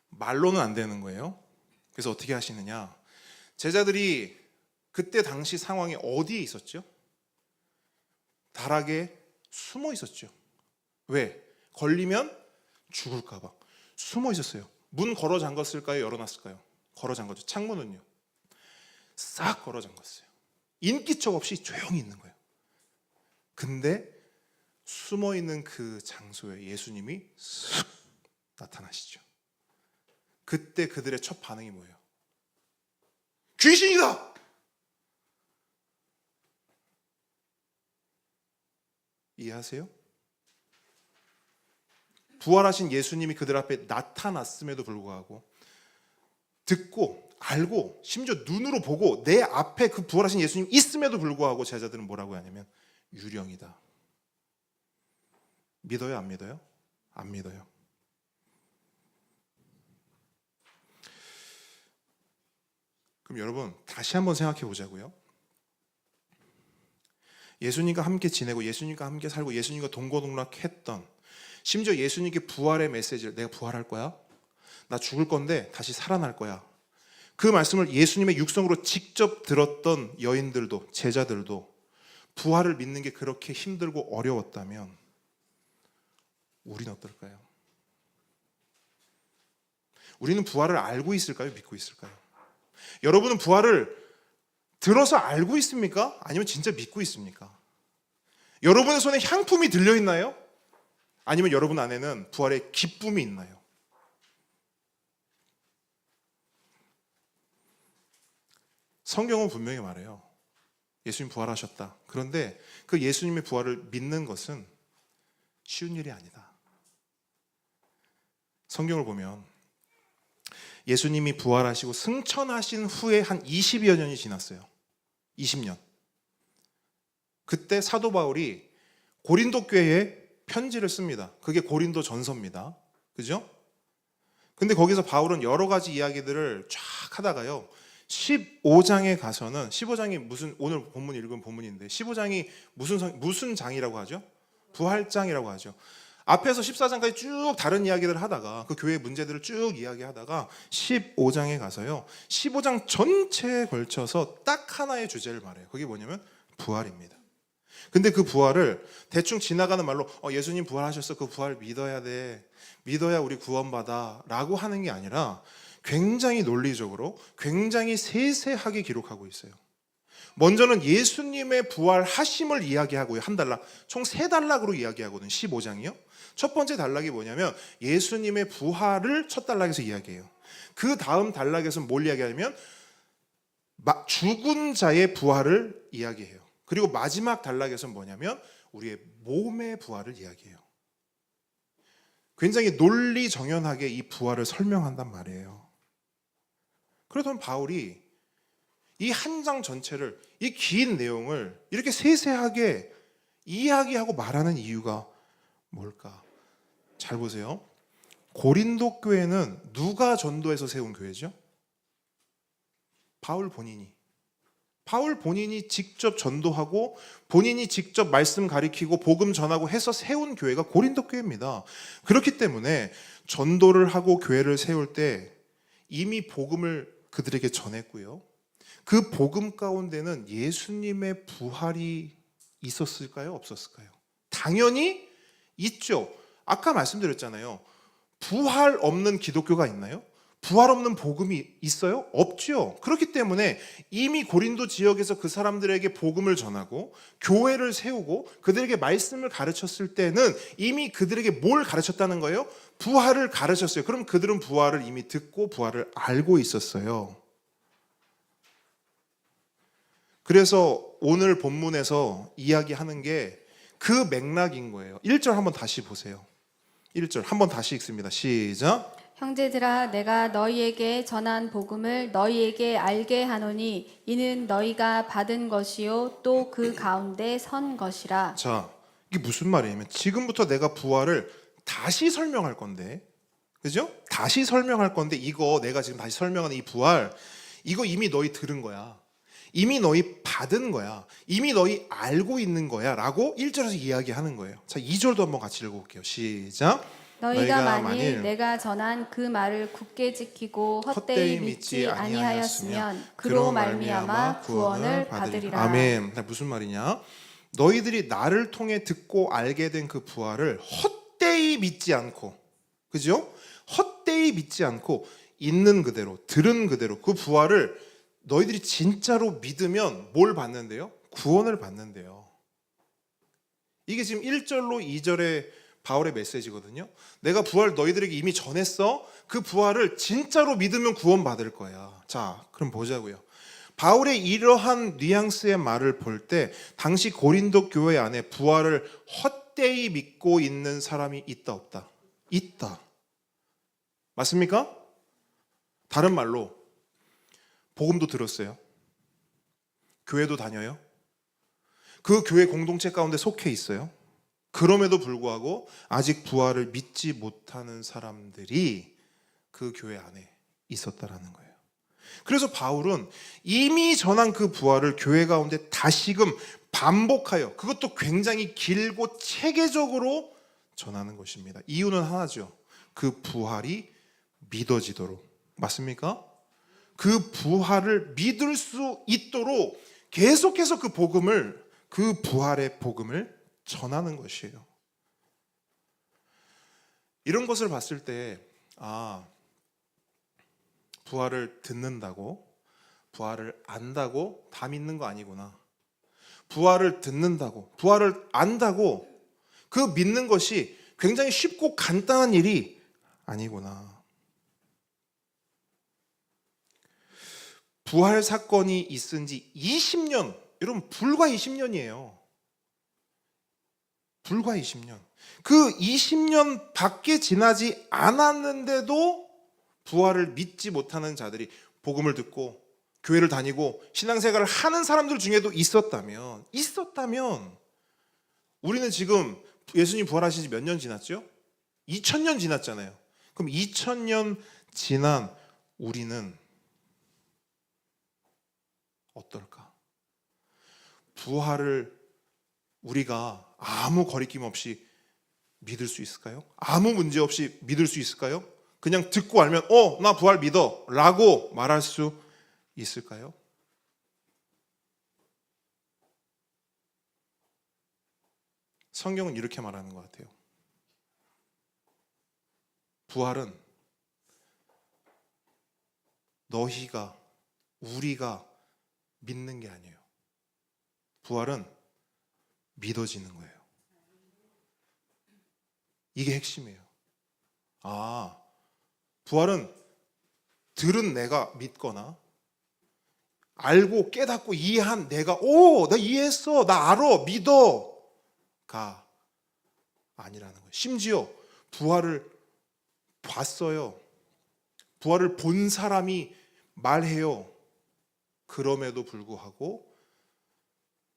말로는 안 되는 거예요. 그래서 어떻게 하시느냐? 제자들이 그때 당시 상황이 어디에 있었죠? 다락에 숨어 있었죠. 왜? 걸리면 죽을까 봐 숨어 있었어요. 문 걸어 잠갔을까요? 열어놨을까요? 걸어 잠갔죠. 창문은요 싹 걸어 잠갔어요. 인기척 없이 조용히 있는 거예요. 근데 숨어 있는 그 장소에 예수님이 쓱 나타나시죠. 그때 그들의 첫 반응이 뭐예요? 귀신이다! 이해하세요? 부활하신 예수님이 그들 앞에 나타났음에도 불구하고 듣고 알고 심지어 눈으로 보고 내 앞에 그 부활하신 예수님 있음에도 불구하고 제자들은 뭐라고 하냐면 유령이다. 믿어요? 안 믿어요? 안 믿어요. 그럼 여러분 다시 한번 생각해 보자고요. 예수님과 함께 지내고 예수님과 함께 살고 예수님과 동고동락했던, 심지어 예수님께 부활의 메시지를, 내가 부활할 거야, 나 죽을 건데 다시 살아날 거야, 그 말씀을 예수님의 육성으로 직접 들었던 여인들도 제자들도 부활을 믿는 게 그렇게 힘들고 어려웠다면 우리는 어떨까요? 우리는 부활을 알고 있을까요? 믿고 있을까요? 여러분은 부활을 들어서 알고 있습니까? 아니면 진짜 믿고 있습니까? 여러분의 손에 향품이 들려있나요? 아니면 여러분 안에는 부활의 기쁨이 있나요? 성경은 분명히 말해요. 예수님 부활하셨다. 그런데 그 예수님의 부활을 믿는 것은 쉬운 일이 아니다. 성경을 보면 예수님이 부활하시고 승천하신 후에 한 20여 년이 지났어요. 20년. 그때 사도 바울이 고린도 교회에 편지를 씁니다. 그게 고린도 전서입니다. 그죠? 근데 거기서 바울은 여러 가지 이야기들을 쫙 하다가요, 15장에 가서는, 15장이 무슨, 오늘 본문 읽은 본문인데 15장이 무슨 장이라고 하죠? 부활장이라고 하죠. 앞에서 14장까지 쭉 다른 이야기들을 하다가 그 교회의 문제들을 쭉 이야기하다가 15장에 가서요, 15장 전체에 걸쳐서 딱 하나의 주제를 말해요. 그게 뭐냐면 부활입니다. 근데 그 부활을 대충 지나가는 말로 예수님 부활하셨어, 그 부활 믿어야 돼, 믿어야 우리 구원받아 라고 하는 게 아니라 굉장히 논리적으로 굉장히 세세하게 기록하고 있어요. 먼저는 예수님의 부활하심을 이야기하고요. 한 단락, 총 3단락으로 이야기하거든요. 15장이요. 첫 번째 단락이 뭐냐면 예수님의 부활을 첫 단락에서 이야기해요. 그 다음 단락에서는 뭘 이야기하냐면 죽은 자의 부활을 이야기해요. 그리고 마지막 단락에서는 뭐냐면 우리의 몸의 부활을 이야기해요. 굉장히 논리정연하게 이 부활을 설명한단 말이에요. 그러던 바울이 이 한 장 전체를, 이 긴 내용을 이렇게 세세하게 이야기하고 말하는 이유가 뭘까? 잘 보세요. 고린도 교회는 누가 전도해서 세운 교회죠? 바울 본인이 직접 전도하고 본인이 직접 말씀 가리키고 복음 전하고 해서 세운 교회가 고린도 교회입니다. 그렇기 때문에 전도를 하고 교회를 세울 때 이미 복음을 그들에게 전했고요. 그 복음 가운데는 예수님의 부활이 있었을까요? 없었을까요? 당연히 있죠. 아까 말씀드렸잖아요. 부활 없는 기독교가 있나요? 부활 없는 복음이 있어요? 없죠. 그렇기 때문에 이미 고린도 지역에서 그 사람들에게 복음을 전하고 교회를 세우고 그들에게 말씀을 가르쳤을 때는 이미 그들에게 뭘 가르쳤다는 거예요? 부활을 가르쳤어요. 그럼 그들은 부활을 이미 듣고 부활을 알고 있었어요. 그래서 오늘 본문에서 이야기하는 게 그 맥락인 거예요. 1절 한번 다시 보세요. 1절 한번 다시 읽습니다. 시작. 형제들아 내가 너희에게 전한 복음을 너희에게 알게 하노니 이는 너희가 받은 것이요 또 그 가운데 선 것이라. 자, 이게 무슨 말이냐면 지금부터 내가 부활을 다시 설명할 건데, 그죠? 다시 설명할 건데 이거 내가 지금 다시 설명하는 이 부활, 이거 이미 너희 들은 거야. 이미 너희 받은 거야. 이미 너희 알고 있는 거야 라고 1절에서 이야기하는 거예요. 자, 2절도 한번 같이 읽어볼게요. 시작. 너희가 만일 내가 전한 그 말을 굳게 지키고 헛되이 믿지 아니하였으면 그로 말미암아 구원을 받으리라. 아멘. 무슨 말이냐? 너희들이 나를 통해 듣고 알게 된 그 부활을 헛되이 믿지 않고, 그죠? 헛되이 믿지 않고 있는 그대로, 들은 그대로 그 부활을 너희들이 진짜로 믿으면 뭘 받는데요? 구원을 받는데요. 이게 지금 1절로 2절의 바울의 메시지거든요. 내가 부활 너희들에게 이미 전했어. 그 부활을 진짜로 믿으면 구원받을 거야. 자, 그럼 보자고요. 바울의 이러한 뉘앙스의 말을 볼 때 당시 고린도 교회 안에 부활을 헛되이 믿고 있는 사람이 있다 없다? 있다. 맞습니까? 다른 말로 복음도 들었어요. 교회도 다녀요. 그 교회 공동체 가운데 속해 있어요. 그럼에도 불구하고 아직 부활을 믿지 못하는 사람들이 그 교회 안에 있었다라는 거예요. 그래서 바울은 이미 전한 그 부활을 교회 가운데 다시금 반복하여, 그것도 굉장히 길고 체계적으로 전하는 것입니다. 이유는 하나죠. 그 부활이 믿어지도록. 맞습니까? 그 부활을 믿을 수 있도록 계속해서 그 복음을, 그 부활의 복음을 전하는 것이에요. 이런 것을 봤을 때, 부활을 듣는다고, 부활을 안다고 다 믿는 거 아니구나. 부활을 듣는다고, 부활을 안다고 그 믿는 것이 굉장히 쉽고 간단한 일이 아니구나. 부활 사건이 있은 지 20년, 여러분 불과 20년이에요. 불과 20년. 그 20년 밖에 지나지 않았는데도 부활을 믿지 못하는 자들이 복음을 듣고 교회를 다니고 신앙생활을 하는 사람들 중에도 있었다면 우리는 지금 예수님 부활하신 지 몇 년 지났죠? 2000년 지났잖아요. 그럼 2000년 지난 우리는 어떨까? 부활을 우리가 아무 거리낌 없이 믿을 수 있을까요? 아무 문제 없이 믿을 수 있을까요? 그냥 듣고 알면 나 부활 믿어 라고 말할 수 있을까요? 성경은 이렇게 말하는 것 같아요. 부활은 너희가, 우리가 믿는 게 아니에요. 부활은 믿어지는 거예요. 이게 핵심이에요. 부활은 들은 내가 믿거나 알고 깨닫고 이해한 내가 나 이해했어, 나 알아, 믿어가 아니라는 거예요. 심지어 부활을 봤어요. 부활을 본 사람이 말해요. 그럼에도 불구하고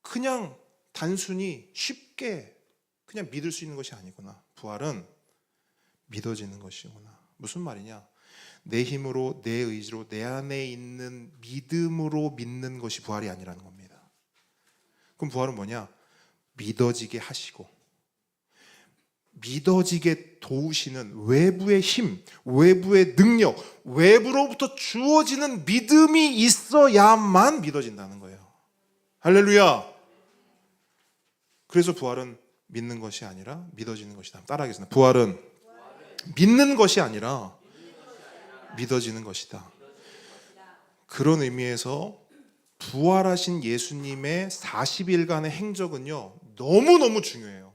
그냥 단순히 쉽게 그냥 믿을 수 있는 것이 아니구나. 부활은 믿어지는 것이구나. 무슨 말이냐? 내 힘으로, 내 의지로, 내 안에 있는 믿음으로 믿는 것이 부활이 아니라는 겁니다. 그럼 부활은 뭐냐? 믿어지게 하시고 믿어지게 도우시는 외부의 힘, 외부의 능력, 외부로부터 주어지는 믿음이 있어야만 믿어진다는 거예요. 할렐루야. 그래서 부활은 믿는 것이 아니라 믿어지는 것이다. 따라하겠습니다. 부활은 믿는 것이 아니라 믿어지는 것이다. 그런 의미에서 부활하신 예수님의 40일간의 행적은요, 너무너무 중요해요.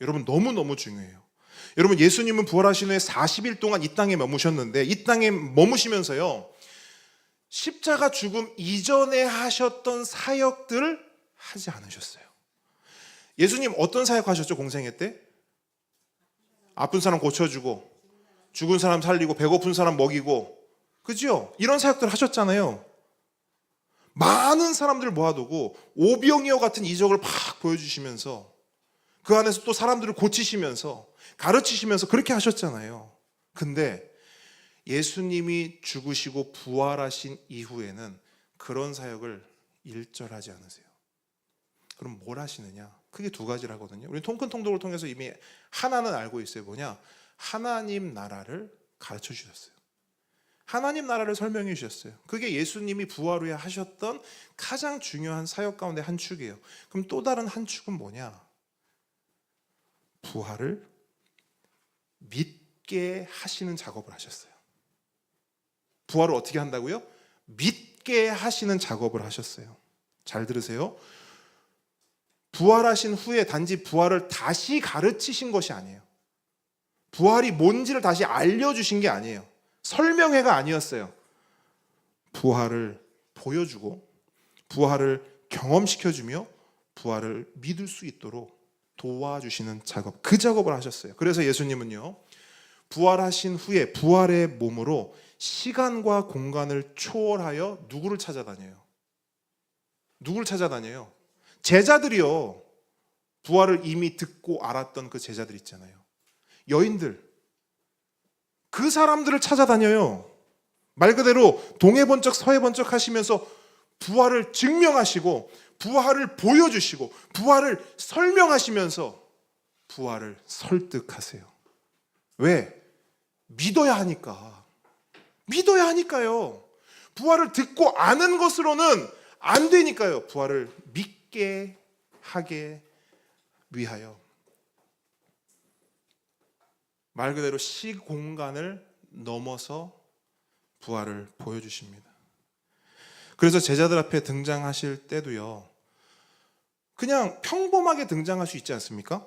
여러분, 너무너무 중요해요. 여러분, 예수님은 부활하신 후에 40일 동안 이 땅에 머무셨는데, 이 땅에 머무시면서요, 십자가 죽음 이전에 하셨던 사역들을 하지 않으셨어요. 예수님 어떤 사역 하셨죠? 공생애 때? 아픈 사람 고쳐주고, 죽은 사람 살리고, 배고픈 사람 먹이고, 그죠? 이런 사역들 하셨잖아요. 많은 사람들을 모아두고 오병이어 같은 이적을 팍 보여주시면서 그 안에서 또 사람들을 고치시면서 가르치시면서 그렇게 하셨잖아요. 근데 예수님이 죽으시고 부활하신 이후에는 그런 사역을 일절하지 않으세요. 그럼 뭘 하시느냐? 크게 두 가지를 하거든요. 우리 통큰통독을 통해서 이미 하나는 알고 있어요. 뭐냐? 하나님 나라를 가르쳐 주셨어요. 하나님 나라를 설명해 주셨어요. 그게 예수님이 부활 후에 하셨던 가장 중요한 사역 가운데 한 축이에요. 그럼 또 다른 한 축은 뭐냐? 부활을 믿게 하시는 작업을 하셨어요. 부활을 어떻게 한다고요? 믿게 하시는 작업을 하셨어요. 잘 들으세요. 부활하신 후에 단지 부활을 다시 가르치신 것이 아니에요. 부활이 뭔지를 다시 알려주신 게 아니에요. 설명회가 아니었어요. 부활을 보여주고 부활을 경험시켜주며 부활을 믿을 수 있도록 도와주시는 작업, 그 작업을 하셨어요. 그래서 예수님은요, 부활하신 후에 부활의 몸으로 시간과 공간을 초월하여 누구를 찾아다녀요? 누구를 찾아다녀요? 제자들이요. 부활을 이미 듣고 알았던 그 제자들 있잖아요. 여인들, 그 사람들을 찾아다녀요. 말 그대로 동해 번쩍 서해 번쩍 하시면서 부활을 증명하시고 부활을 보여주시고 부활을 설명하시면서 부활을 설득하세요. 왜? 믿어야 하니까. 믿어야 하니까요. 부활을 듣고 아는 것으로는 안 되니까요. 부활을 믿게 하게 위하여. 말 그대로 시공간을 넘어서 부활을 보여주십니다. 그래서 제자들 앞에 등장하실 때도요, 그냥 평범하게 등장할 수 있지 않습니까?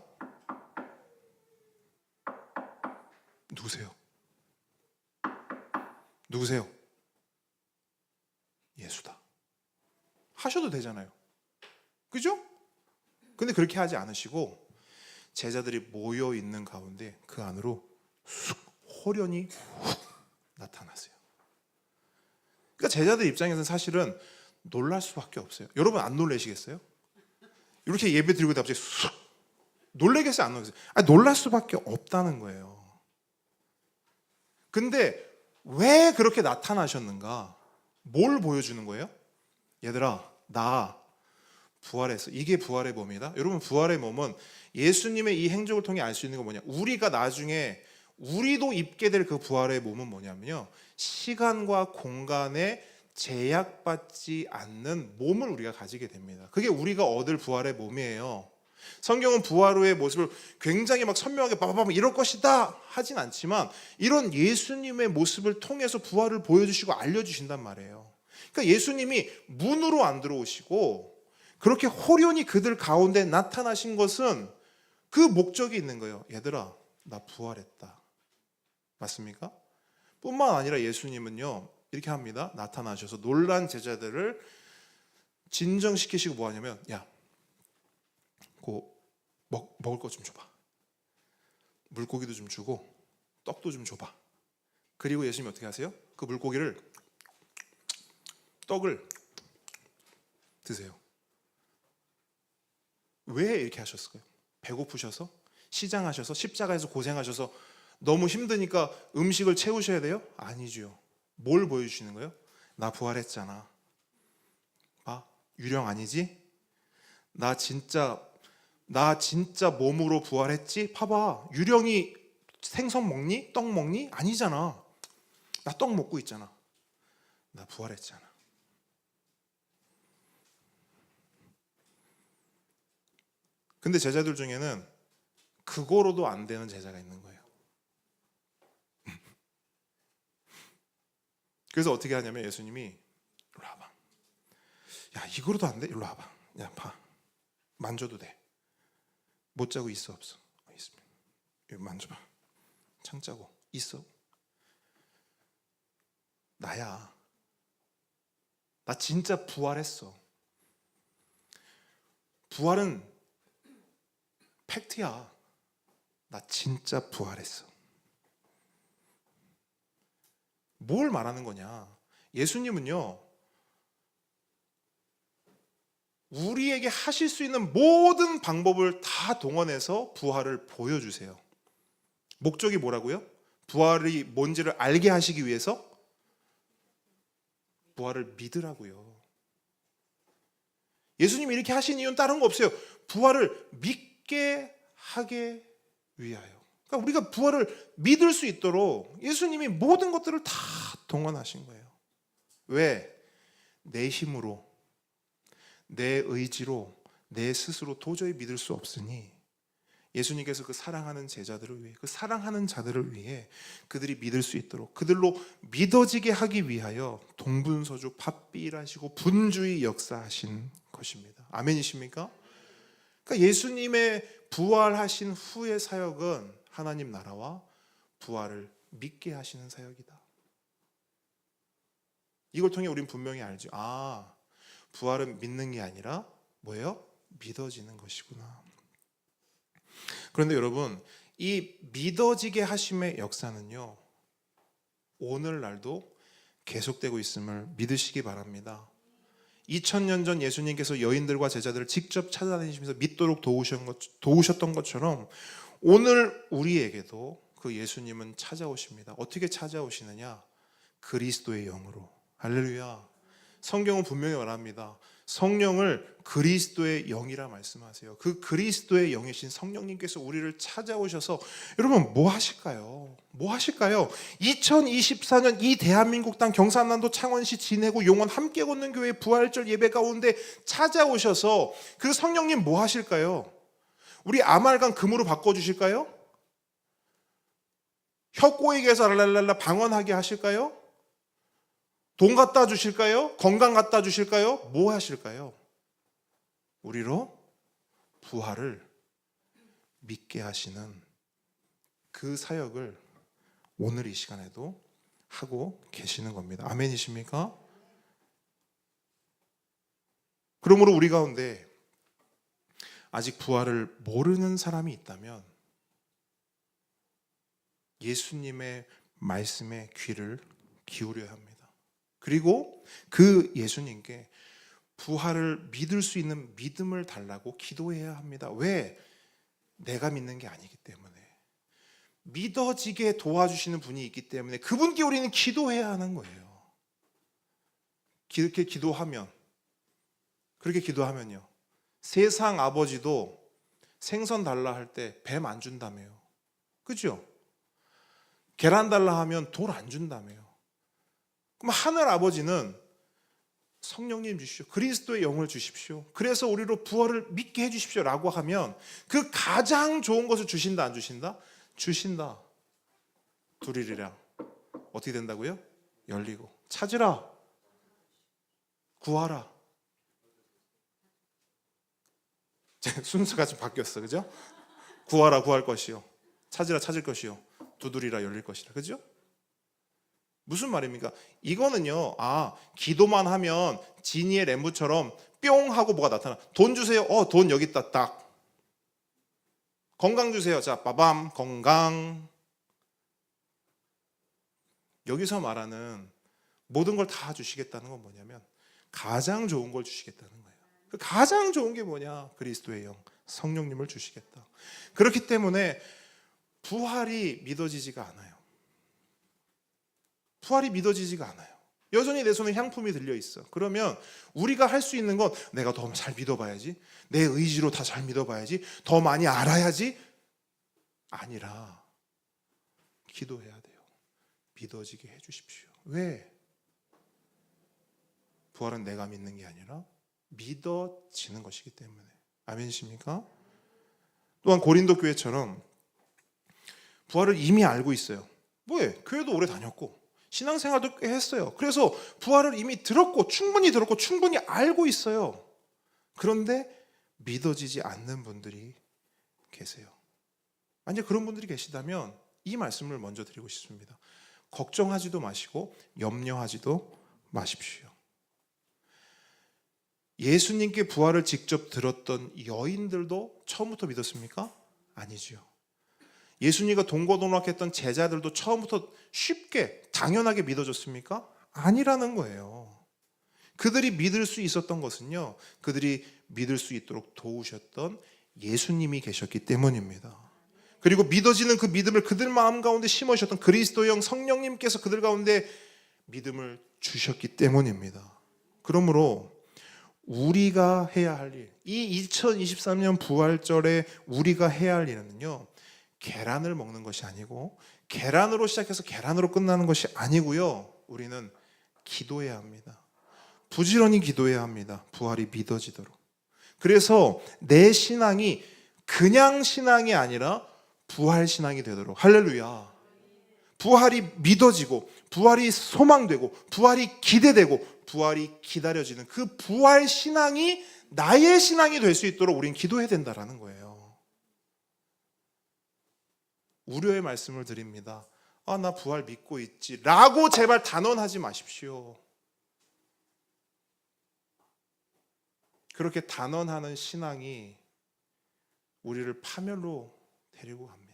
누구세요? 누구세요? 예수다. 하셔도 되잖아요. 그죠? 근데 그렇게 하지 않으시고 제자들이 모여 있는 가운데 그 안으로 쑥 호련히 훅 나타나세요. 그러니까 제자들 입장에서는 사실은 놀랄 수밖에 없어요. 여러분 안 놀라시겠어요? 이렇게 예배 드리고 갑자기 쑥 놀라겠어요? 안 놀라겠어요? 놀랄 수밖에 없다는 거예요. 근데 왜 그렇게 나타나셨는가? 뭘 보여주는 거예요? 얘들아, 나 부활했어. 이게 부활의 몸이다. 여러분, 부활의 몸은 예수님의 이 행적을 통해 알 수 있는 건 뭐냐? 우리가 나중에 우리도 입게 될 그 부활의 몸은 뭐냐면요, 시간과 공간에 제약받지 않는 몸을 우리가 가지게 됩니다. 그게 우리가 얻을 부활의 몸이에요. 성경은 부활 후의 모습을 굉장히 막 선명하게 빠바바 이럴 것이다 하진 않지만 이런 예수님의 모습을 통해서 부활을 보여주시고 알려주신단 말이에요. 그러니까 예수님이 문으로 안 들어오시고 그렇게 호련히 그들 가운데 나타나신 것은 그 목적이 있는 거예요. 얘들아, 나 부활했다. 맞습니까? 뿐만 아니라 예수님은요, 이렇게 합니다. 나타나셔서 놀란 제자들을 진정시키시고 뭐 하냐면, 야, 먹을 것 좀 줘봐. 물고기도 좀 주고 떡도 좀 줘봐. 그리고 예수님이 어떻게 하세요? 그 물고기를, 떡을 드세요. 왜 이렇게 하셨을까요? 배고프셔서? 시장하셔서? 십자가에서 고생하셔서 너무 힘드니까 음식을 채우셔야 돼요? 아니죠. 뭘 보여주시는 거예요? 나 부활했잖아. 봐, 유령 아니지? 나 진짜 몸으로 부활했지? 봐봐, 유령이 생선 먹니? 떡 먹니? 아니잖아. 나 떡 먹고 있잖아. 나 부활했잖아. 근데 제자들 중에는 그거로도 안 되는 제자가 있는 거예요. 그래서 어떻게 하냐면 예수님이 일로 와봐. 야, 이거로도 안 돼? 일로 와봐. 야, 봐. 만져도 돼. 못 자고 있어 없어? 있습니다. 이거 만져봐. 창 짜고 있어? 나야. 나 진짜 부활했어. 부활은 팩트야. 나 진짜 부활했어. 뭘 말하는 거냐? 예수님은요, 우리에게 하실 수 있는 모든 방법을 다 동원해서 부활을 보여주세요. 목적이 뭐라고요? 부활이 뭔지를 알게 하시기 위해서 부활을 믿으라고요. 예수님이 이렇게 하신 이유는 다른 거 없어요. 부활을 믿게 하게 위하여. 그러니까 우리가 부활을 믿을 수 있도록 예수님이 모든 것들을 다 동원하신 거예요. 왜? 내 힘으로, 내 의지로, 내 스스로 도저히 믿을 수 없으니 예수님께서 그 사랑하는 제자들을 위해, 그 사랑하는 자들을 위해 그들이 믿을 수 있도록, 그들로 믿어지게 하기 위하여 동분서주 팥비일하시고 분주히 역사하신 것입니다. 아멘이십니까? 그러니까 예수님의 부활하신 후의 사역은 하나님 나라와 부활을 믿게 하시는 사역이다. 이걸 통해 우리는 분명히 알죠. 아, 부활은 믿는 게 아니라 뭐예요? 믿어지는 것이구나. 그런데 여러분, 이 믿어지게 하심의 역사는요, 오늘날도 계속되고 있음을 믿으시기 바랍니다. 2000년 전 예수님께서 여인들과 제자들을 직접 찾아다니시면서 믿도록 도우셨던 것처럼 오늘 우리에게도 그 예수님은 찾아오십니다. 어떻게 찾아오시느냐? 그리스도의 영으로. 할렐루야. 성경은 분명히 말합니다. 성령을 그리스도의 영이라 말씀하세요. 그 그리스도의 영이신 성령님께서 우리를 찾아오셔서 여러분 뭐 하실까요? 뭐 하실까요? 2024년 이 대한민국 땅 경상남도 창원시 진해구 용원 함께 걷는 교회 부활절 예배 가운데 찾아오셔서 그 성령님 뭐 하실까요? 우리 아말감 금으로 바꿔주실까요? 혀 꼬이게해서 랄랄랄라 방언하게 하실까요? 돈 갖다 주실까요? 건강 갖다 주실까요? 뭐 하실까요? 우리로 부활을 믿게 하시는 그 사역을 오늘 이 시간에도 하고 계시는 겁니다. 아멘이십니까? 그러므로 우리 가운데 아직 부활을 모르는 사람이 있다면 예수님의 말씀에 귀를 기울여야 합니다. 그리고 그 예수님께 부활을 믿을 수 있는 믿음을 달라고 기도해야 합니다. 왜? 내가 믿는 게 아니기 때문에. 믿어지게 도와주시는 분이 있기 때문에 그분께 우리는 기도해야 하는 거예요. 그렇게 기도하면요, 세상 아버지도 생선 달라 할 때 뱀 안 준다며요. 그죠? 계란 달라 하면 돌 안 준다며요. 그럼 하늘 아버지는 성령님 주십시오. 그리스도의 영을 주십시오. 그래서 우리로 부활을 믿게 해주십시오 라고 하면 그 가장 좋은 것을 주신다 안 주신다? 주신다. 두리리랑 어떻게 된다고요? 열리고. 찾으라. 구하라. 순서가 좀 바뀌었어. 그죠? 구하라 구할 것이요. 찾으라 찾을 것이요. 두드리라 열릴 것이라. 그죠? 무슨 말입니까? 이거는요, 기도만 하면 지니의 램브처럼 뿅 하고 뭐가 나타나. 돈 주세요. 돈 여기 있다. 딱. 건강 주세요. 자, 빠밤. 건강. 여기서 말하는 모든 걸 다 주시겠다는 건 뭐냐면 가장 좋은 걸 주시겠다는 거예요. 그 가장 좋은 게 뭐냐? 그리스도의 영, 성령님을 주시겠다. 그렇기 때문에 부활이 믿어지지가 않아요. 부활이 믿어지지가 않아요. 여전히 내 손에 향품이 들려 있어. 그러면 우리가 할 수 있는 건 내가 더 잘 믿어봐야지, 내 의지로 다 잘 믿어봐야지, 더 많이 알아야지 아니라 기도해야 돼요. 믿어지게 해주십시오. 왜? 부활은 내가 믿는 게 아니라 믿어지는 것이기 때문에. 아멘이십니까? 또한 고린도 교회처럼 부활을 이미 알고 있어요. 뭐해? 교회도 오래 다녔고 신앙생활도 꽤 했어요. 그래서 부활을 이미 들었고 충분히 알고 있어요. 그런데 믿어지지 않는 분들이 계세요. 만약 그런 분들이 계시다면 이 말씀을 먼저 드리고 싶습니다. 걱정하지도 마시고 염려하지도 마십시오. 예수님께 부활을 직접 들었던 여인들도 처음부터 믿었습니까? 아니지요. 예수님과 동고동락했던 제자들도 처음부터 쉽게 당연하게 믿어졌습니까? 아니라는 거예요. 그들이 믿을 수 있었던 것은요, 그들이 믿을 수 있도록 도우셨던 예수님이 계셨기 때문입니다. 그리고 믿어지는 그 믿음을 그들 마음 가운데 심으셨던 그리스도의 영 성령님께서 그들 가운데 믿음을 주셨기 때문입니다. 그러므로 우리가 해야 할 일, 이 2023년 부활절에 우리가 해야 할 일은요, 계란을 먹는 것이 아니고 계란으로 시작해서 계란으로 끝나는 것이 아니고요, 우리는 기도해야 합니다. 부지런히 기도해야 합니다. 부활이 믿어지도록. 그래서 내 신앙이 그냥 신앙이 아니라 부활 신앙이 되도록. 할렐루야. 부활이 믿어지고 부활이 소망되고 부활이 기대되고 부활이 기다려지는 그 부활 신앙이 나의 신앙이 될 수 있도록 우린 기도해야 된다라는 거예요. 우려의 말씀을 드립니다. 나 부활 믿고 있지 라고 제발 단언하지 마십시오. 그렇게 단언하는 신앙이 우리를 파멸로 데리고 갑니다.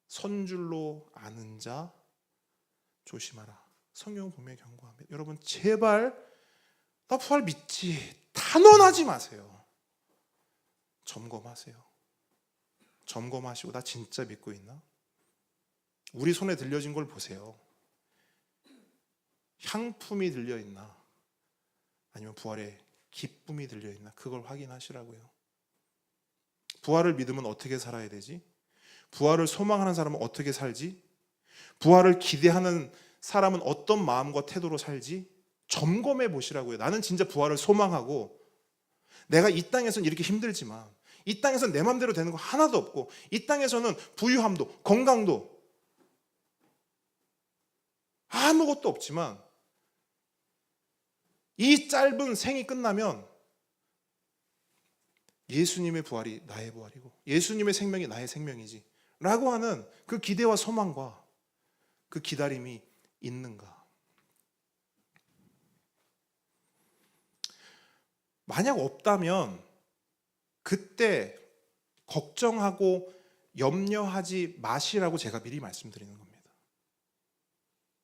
선줄로 아는 자 조심하라. 성경은 분명히 경고합니다. 여러분 제발 나 부활 믿지 단언하지 마세요. 점검하세요. 점검하시고 나 진짜 믿고 있나? 우리 손에 들려진 걸 보세요. 향품이 들려있나? 아니면 부활의 기쁨이 들려있나? 그걸 확인하시라고요. 부활을 믿으면 어떻게 살아야 되지? 부활을 소망하는 사람은 어떻게 살지? 부활을 기대하는 사람은 어떤 마음과 태도로 살지? 점검해 보시라고요. 나는 진짜 부활을 소망하고 내가 이 땅에서는 이렇게 힘들지만 이 땅에서는 내 마음대로 되는 거 하나도 없고 이 땅에서는 부유함도 건강도 아무것도 없지만 이 짧은 생이 끝나면 예수님의 부활이 나의 부활이고 예수님의 생명이 나의 생명이지 라고 하는 그 기대와 소망과 그 기다림이 있는가? 만약 없다면 그때 걱정하고 염려하지 마시라고 제가 미리 말씀드리는 겁니다.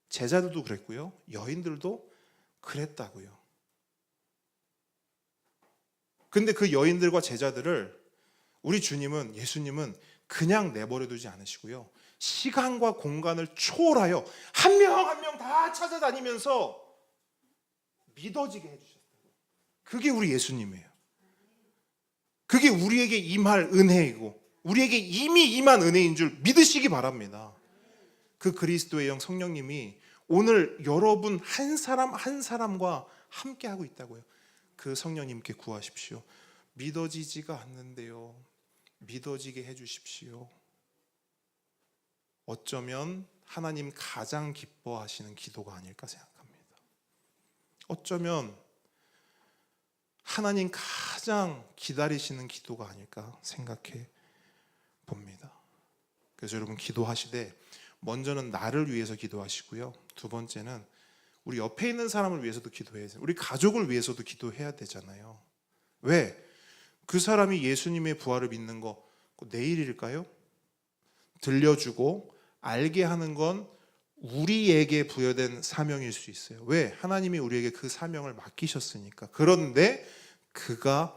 제자들도 그랬고요. 여인들도 그랬다고요. 근데 그 여인들과 제자들을 우리 주님은, 예수님은 그냥 내버려 두지 않으시고요. 시간과 공간을 초월하여 한 명 한 명 다 찾아다니면서 믿어지게 해주셨어요. 그게 우리 예수님이에요. 그게 우리에게 임할 은혜이고 우리에게 이미 임한 은혜인 줄 믿으시기 바랍니다. 그 그리스도의 영 성령님이 오늘 여러분 한 사람 한 사람과 함께 하고 있다고요. 그 성령님께 구하십시오. 믿어지지가 않는데요. 믿어지게 해주십시오. 어쩌면 하나님 가장 기뻐하시는 기도가 아닐까 생각합니다. 어쩌면 하나님 가장 기다리시는 기도가 아닐까 생각해 봅니다. 그래서 여러분 기도하시되 먼저는 나를 위해서 기도하시고요. 두 번째는 우리 옆에 있는 사람을 위해서도 기도해야 돼요. 우리 가족을 위해서도 기도해야 되잖아요. 왜? 그 사람이 예수님의 부활을 믿는 거 내일일까요? 들려주고 알게 하는 건 우리에게 부여된 사명일 수 있어요. 왜? 하나님이 우리에게 그 사명을 맡기셨으니까. 그런데 그가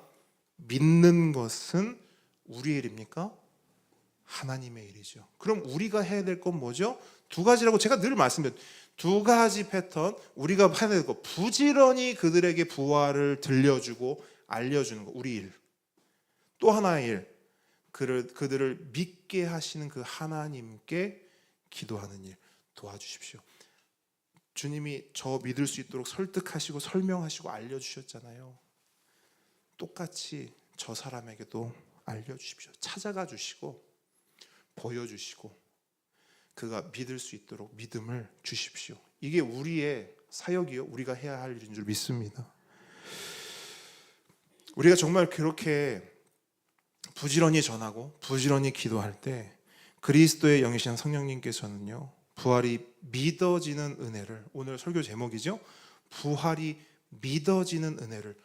믿는 것은 우리의 일입니까? 하나님의 일이죠. 그럼 우리가 해야 될 건 뭐죠? 두 가지라고 제가 늘 말씀드려요. 두 가지 패턴, 우리가 해야 될 거, 부지런히 그들에게 부활을 들려주고 알려주는 거, 우리 일. 또 하나의 일, 그들을 믿게 하시는 그 하나님께 기도하는 일 도와주십시오. 주님이 저 믿을 수 있도록 설득하시고 설명하시고 알려주셨잖아요. 똑같이 저 사람에게도 알려주십시오. 찾아가 주시고 보여주시고 그가 믿을 수 있도록 믿음을 주십시오. 이게 우리의 사역이요, 우리가 해야 할 일인 줄 믿습니다. 우리가 정말 그렇게 부지런히 전하고 부지런히 기도할 때 그리스도의 영이신 성령님께서는요, 부활이 믿어지는 은혜를, 오늘 설교 제목이죠, 부활이 믿어지는 은혜를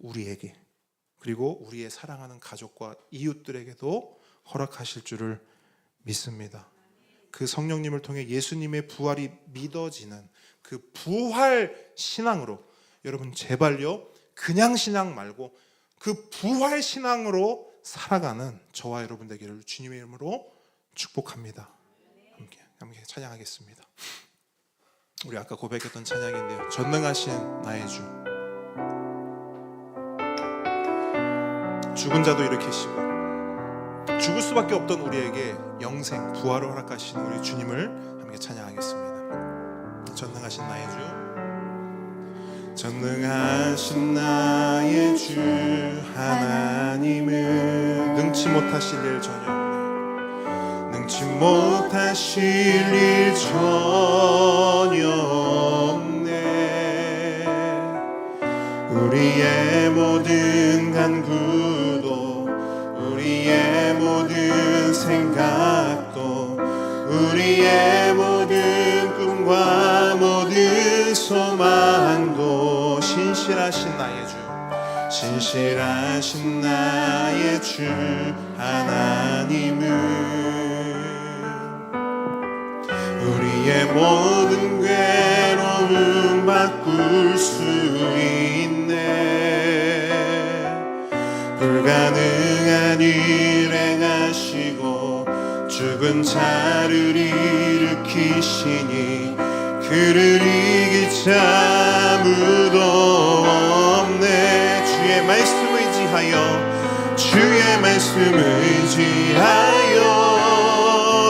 우리에게, 그리고 우리의 사랑하는 가족과 이웃들에게도 허락하실 줄을 믿습니다. 그 성령님을 통해 예수님의 부활이 믿어지는 그 부활 신앙으로, 여러분 제발요, 그냥 신앙 말고 그 부활 신앙으로 살아가는 저와 여러분 되기를 주님의 이름으로 축복합니다. 함께 찬양하겠습니다. 우리 아까 고백했던 찬양인데요, 전능하신 나의 주, 죽은 자도 일으키시고 죽을 수밖에 없던 우리에게 영생, 부활을 허락하신 우리 주님을 함께 찬양하겠습니다. 전능하신 나의 주, 전능하신 나의 주 하나님은 능치 못하실 일 전혀 없네. 능치 못하실 일 전혀 없네. 우리의 모든 간구도, 우리의 모든 생각도, 우리의 모든 꿈과 모든 소망도 신실하신 나의 주, 신실하신 나의 주 하나님은 우리의 모든 괴로움 바꿀 수 있네. 불가능한 일 행하시고 죽은 자를 일으키시니 그를 이길 자 아무도 없네. 주의 말씀 의지하여, 주의 말씀 의지하여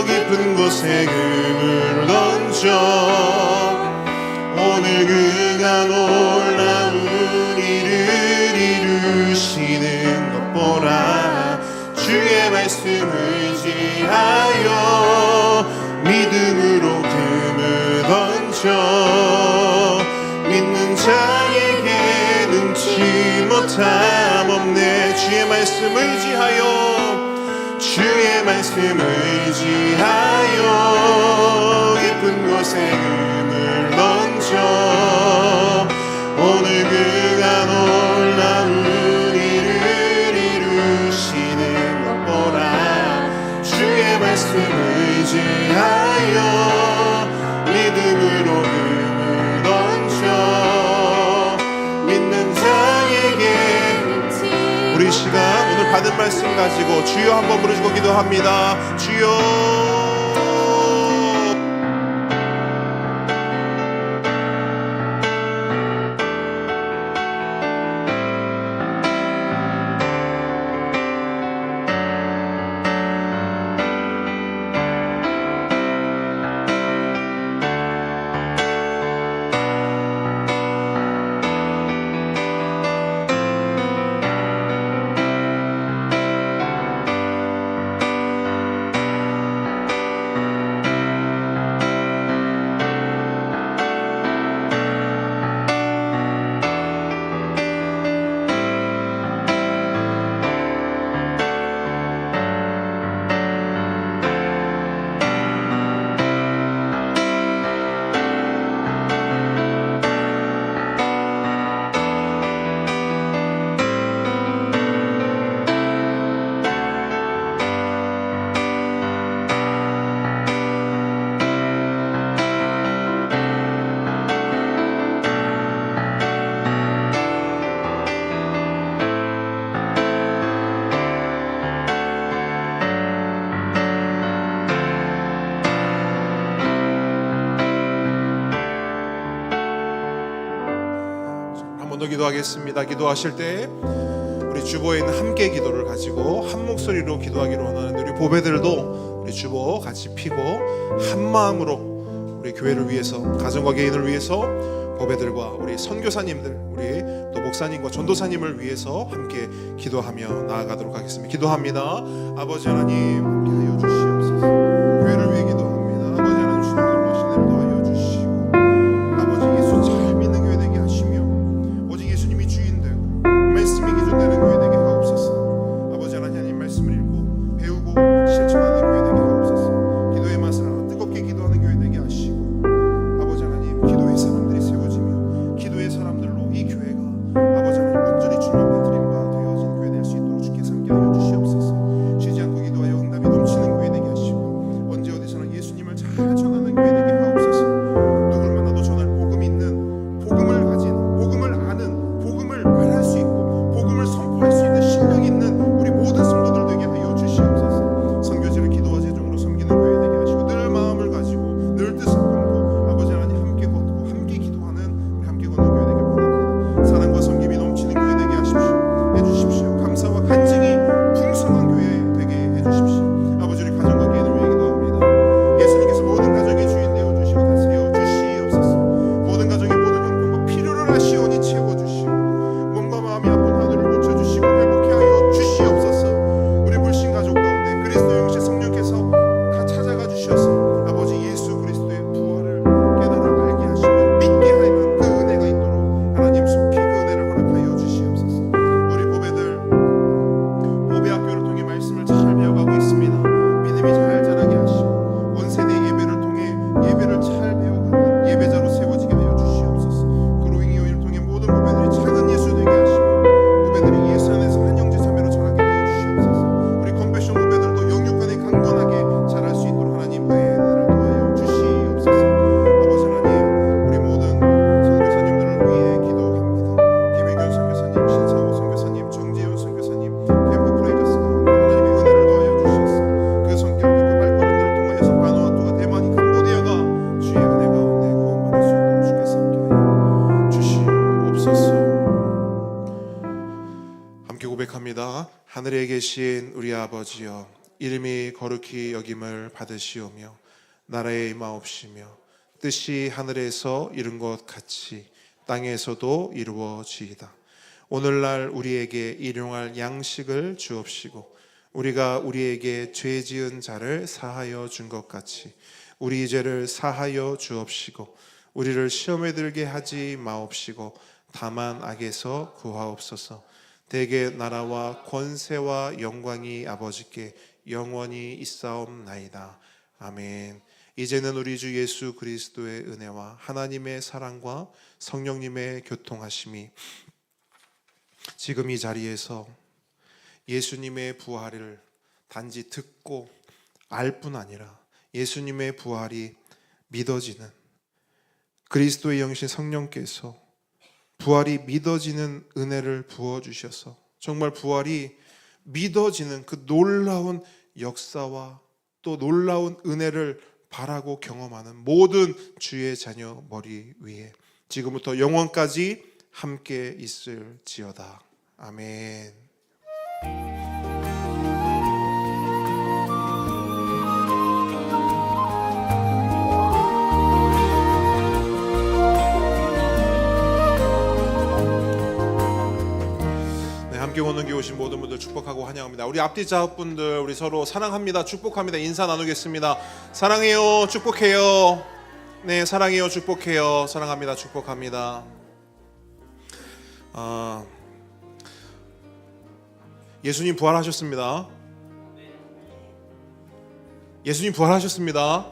깊은 곳에 금을 던져 오늘 그가 놀라운 일을 이루시는 것 보라. 주의 말씀 의지하여 믿음으로 금을 던져 믿는 자에게 능치 못함 없네. 주의 말씀 의지하여, 주의 말씀 의지하여 깊은 곳에 금을 던져 오늘 그가 놀라운 일을 이루시는 것 보라. 주의 말씀 의지하여 믿음으로 금을 던져 믿는 자에게. 우리 시간 오늘 받은 말씀 가지고 주여 한번 부르시고 기도합니다. 주여. 여러분도 기도하겠습니다. 기도하실 때 우리 주보에 있는 함께 기도를 가지고 한 목소리로 기도하기로 원하는데, 우리 보배들도 우리 주보 같이 피고 한 마음으로 우리 교회를 위해서, 가정과 개인을 위해서, 보배들과 우리 선교사님들, 우리 또 목사님과 전도사님을 위해서 함께 기도하며 나아가도록 하겠습니다. 기도합니다. 아버지 하나님, 함께 하여 주시옵소서. 교회를 위해 기도합니다. 아버지 하나님, 주님 놀라신 은혜를 더하여 주시고, 아버지 예수 잘 믿는 교회 되게 하시며, 오직 예수님이 주인 되고 말씀이 기준되는 교회 되게 하옵소서. 아버지 하나님, 말씀을 읽고 배우고 실천하는 교회 되게 하옵소서. 기도의 맛을 알아 뜨겁게 기도하는 교회 되게 하시고, 아버지 하나님, 기도의 사람들이 세워지며 기도의 사람들로 이 교회가 아버지 하나님 온전히 주님 앞에 드린 바 되어진 교회 될 수 있도록 주께서 함께 하여 주시옵소서. 쉬지 않고 기도하여 응답이 넘치는 교회 되게 하시고, 언제 어디서나 예수님을 잘 전하는 교회 되게 하옵소서. 누굴 만나도 전할 복음 있는, 복음을 가진, 복음을 아는, 복음을 말할 수 있고 복음을 선포할 수 있는 실력 있는 우리 모든 성도들 되게 하여 주시옵소서. 선교지를 기도와 제정으로 섬기는 교회 되게 하시고, 늘 마음을 가지고 늘 뜻을 품고 아버지 하나님 함께 걷고 함께 기도하는 우리 함께 걷는 교회 되게 원합니다. 사랑과 섬김이 넘치는 교회 되게 해주십시오. 감사와 간증이 풍성한 교회 되게 해주십시오. 아버지, 우리 가정과 개인을 위해 기도합니다. 예수님께서 모든 가정의 주인 되어 주시고 다스려 주시옵소서. 모든 가정의 모든 형편과 필요를 하시오니 채워주시고, 몸과 마음이 아픈 하늘을 고쳐주시고 회복해 하여 주시옵소서. 우리 불신 가족 가운데 그리스도 형제 성령께서 다 찾아가 주셔서 아버지 예수 그리스도의 부활을 깨달아 알게 하시며 믿게 하는 그 은혜가 있도록 하나님 속히 그 은혜를 허락하여 주시옵소서. 우리 보배들 보배 학교를 통해 말씀을 잘 배워가고 있습니다. 믿음이 잘 자라게 하시고 온 세대 예배를 통해 예배를 잘 배워가는 예배자로 세워지게 하여 주시옵소서. 그로 이 요일을 통해 모든 보배들이 작은 예수 되게 하시고 보배들이 예수 안에서 한 형제 자매로 자라게 하여 주시옵소서. 우리 컴패션 보배들도 영육 간에 강건하게 자랄 수 있도록 하나님 은혜를 더하여 주시옵소서. 아버지 하나님, 우리 모든 선교사님들을 위해 기도합니다. 김혜균 선교사님, 신상호 선교사님, 정재훈 선교사님, 캠프 프레이저스 가운데 하나님의 은혜를 더하여 주셔서 그 성경, 그 발걸음들을 통하여서 바누아투가 대만이 캄보디아가 주의 은혜 가운데 구원받을 수 있도록 주께서 함께하여 주시옵소서. 함께 고백합니다. 하늘에 계신 우리 아버지여, 이름이 거룩히 여김을 받으시오며 나라의 임하옵시며 뜻이 하늘에서 이룬 것 같이 땅에서도 이루어지이다. 오늘날 우리에게 일용할 양식을 주옵시고, 우리가 우리에게 죄 지은 자를 사하여 준 것 같이 우리 죄를 사하여 주옵시고, 우리를 시험에 들게 하지 마옵시고 다만 악에서 구하옵소서. 대개 나라와 권세와 영광이 아버지께 영원히 있사옵나이다. 아멘. 이제는 우리 주 예수 그리스도의 은혜와 하나님의 사랑과 성령님의 교통하심이 지금 이 자리에서 예수님의 부활을 단지 듣고 알 뿐 아니라 예수님의 부활이 믿어지는, 그리스도의 영신 성령께서 부활이 믿어지는 은혜를 부어주셔서 정말 부활이 믿어지는 그 놀라운 역사와 또 놀라운 은혜를 바라고 경험하는 모든 주의 자녀 머리 위에 지금부터 영원까지 함께 있을지어다. 아멘. 함께 오는 게 오신 모든 분들 축복하고 환영합니다. 우리 앞뒤 자분들 우리 서로 사랑합니다, 축복합니다 인사 나누겠습니다. 사랑해요, 축복해요. 네, 사랑해요, 축복해요. 사랑합니다, 축복합니다. 예수님 부활하셨습니다. 예수님 부활하셨습니다.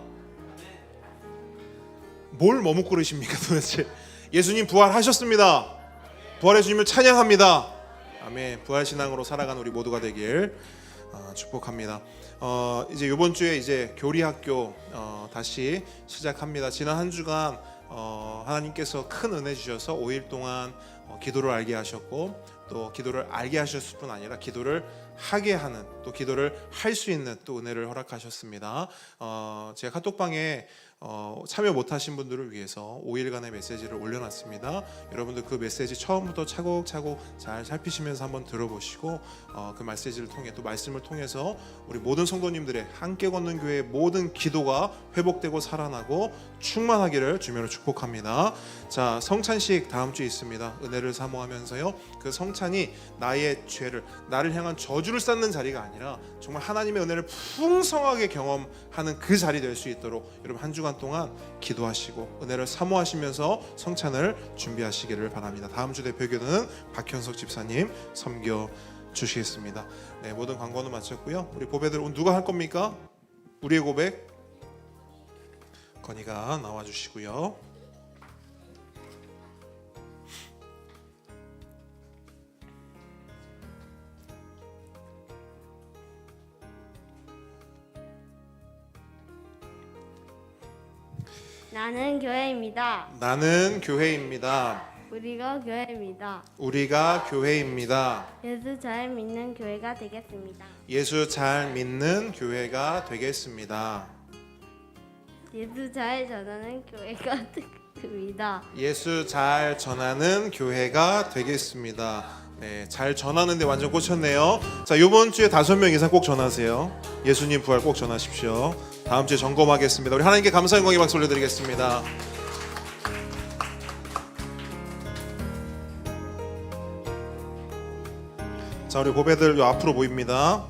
뭘 머뭇거리십니까 도대체? 예수님 부활하셨습니다. 부활의 주님을 찬양합니다. 아멘. 부활신앙으로 살아가는 우리 모두가 되길 축복합니다. 이제 이번 주에 이제 교리학교 다시 시작합니다. 지난 한 주간 하나님께서 큰 은혜 주셔서 5일 동안 기도를 알게 하셨고, 또 기도를 알게 하셨을 뿐 아니라 기도를 하게 하는, 또 기도를 할 수 있는 또 은혜를 허락하셨습니다. 제가 카톡방에 참여 못하신 분들을 위해서 5일간의 메시지를 올려놨습니다. 여러분들 그 메시지 처음부터 차곡차곡 잘 살피시면서 한번 들어보시고 그 메시지를 통해 또 말씀을 통해서 우리 모든 성도님들의 함께 걷는 교회의 모든 기도가 회복되고 살아나고 충만하기를 주님으로 축복합니다. 자, 성찬식 다음 주에 있습니다. 은혜를 사모하면서요, 그 성찬이 나의 죄를, 나를 향한 저주를 쌓는 자리가 아니라 정말 하나님의 은혜를 풍성하게 경험하는 그 자리 될 수 있도록 여러분 한 주간 동안 기도하시고 은혜를 사모하시면서 성찬을 준비하시기를 바랍니다. 다음 주 대표기도는 박현석 집사님 섬겨 주시겠습니다. 네, 모든 광고는 마쳤고요. 우리 보배들 오늘 누가 할 겁니까? 우리의 고백 건이가 나와주시고요. 나는 교회입니다. 나는 교회입니다. 우리가 교회입니다. 우리가 교회입니다. 예수 잘 믿는 교회가 되겠습니다. 예수 잘 믿는 교회가 되겠습니다. 예수 잘 전하는 교회가 되겠습니다. 예수 잘 전하는 교회가 되겠습니다. 네, 잘 전하는데 완전 꽂혔네요. 자, 이번 주에 5명 이상 꼭 전하세요. 예수님 부활 꼭 전하십시오. 다음 주에 점검하겠습니다. 우리 하나님께 감사 영광의 박수 올려드리겠습니다. 자, 우리 보배들 요 앞으로 모입니다.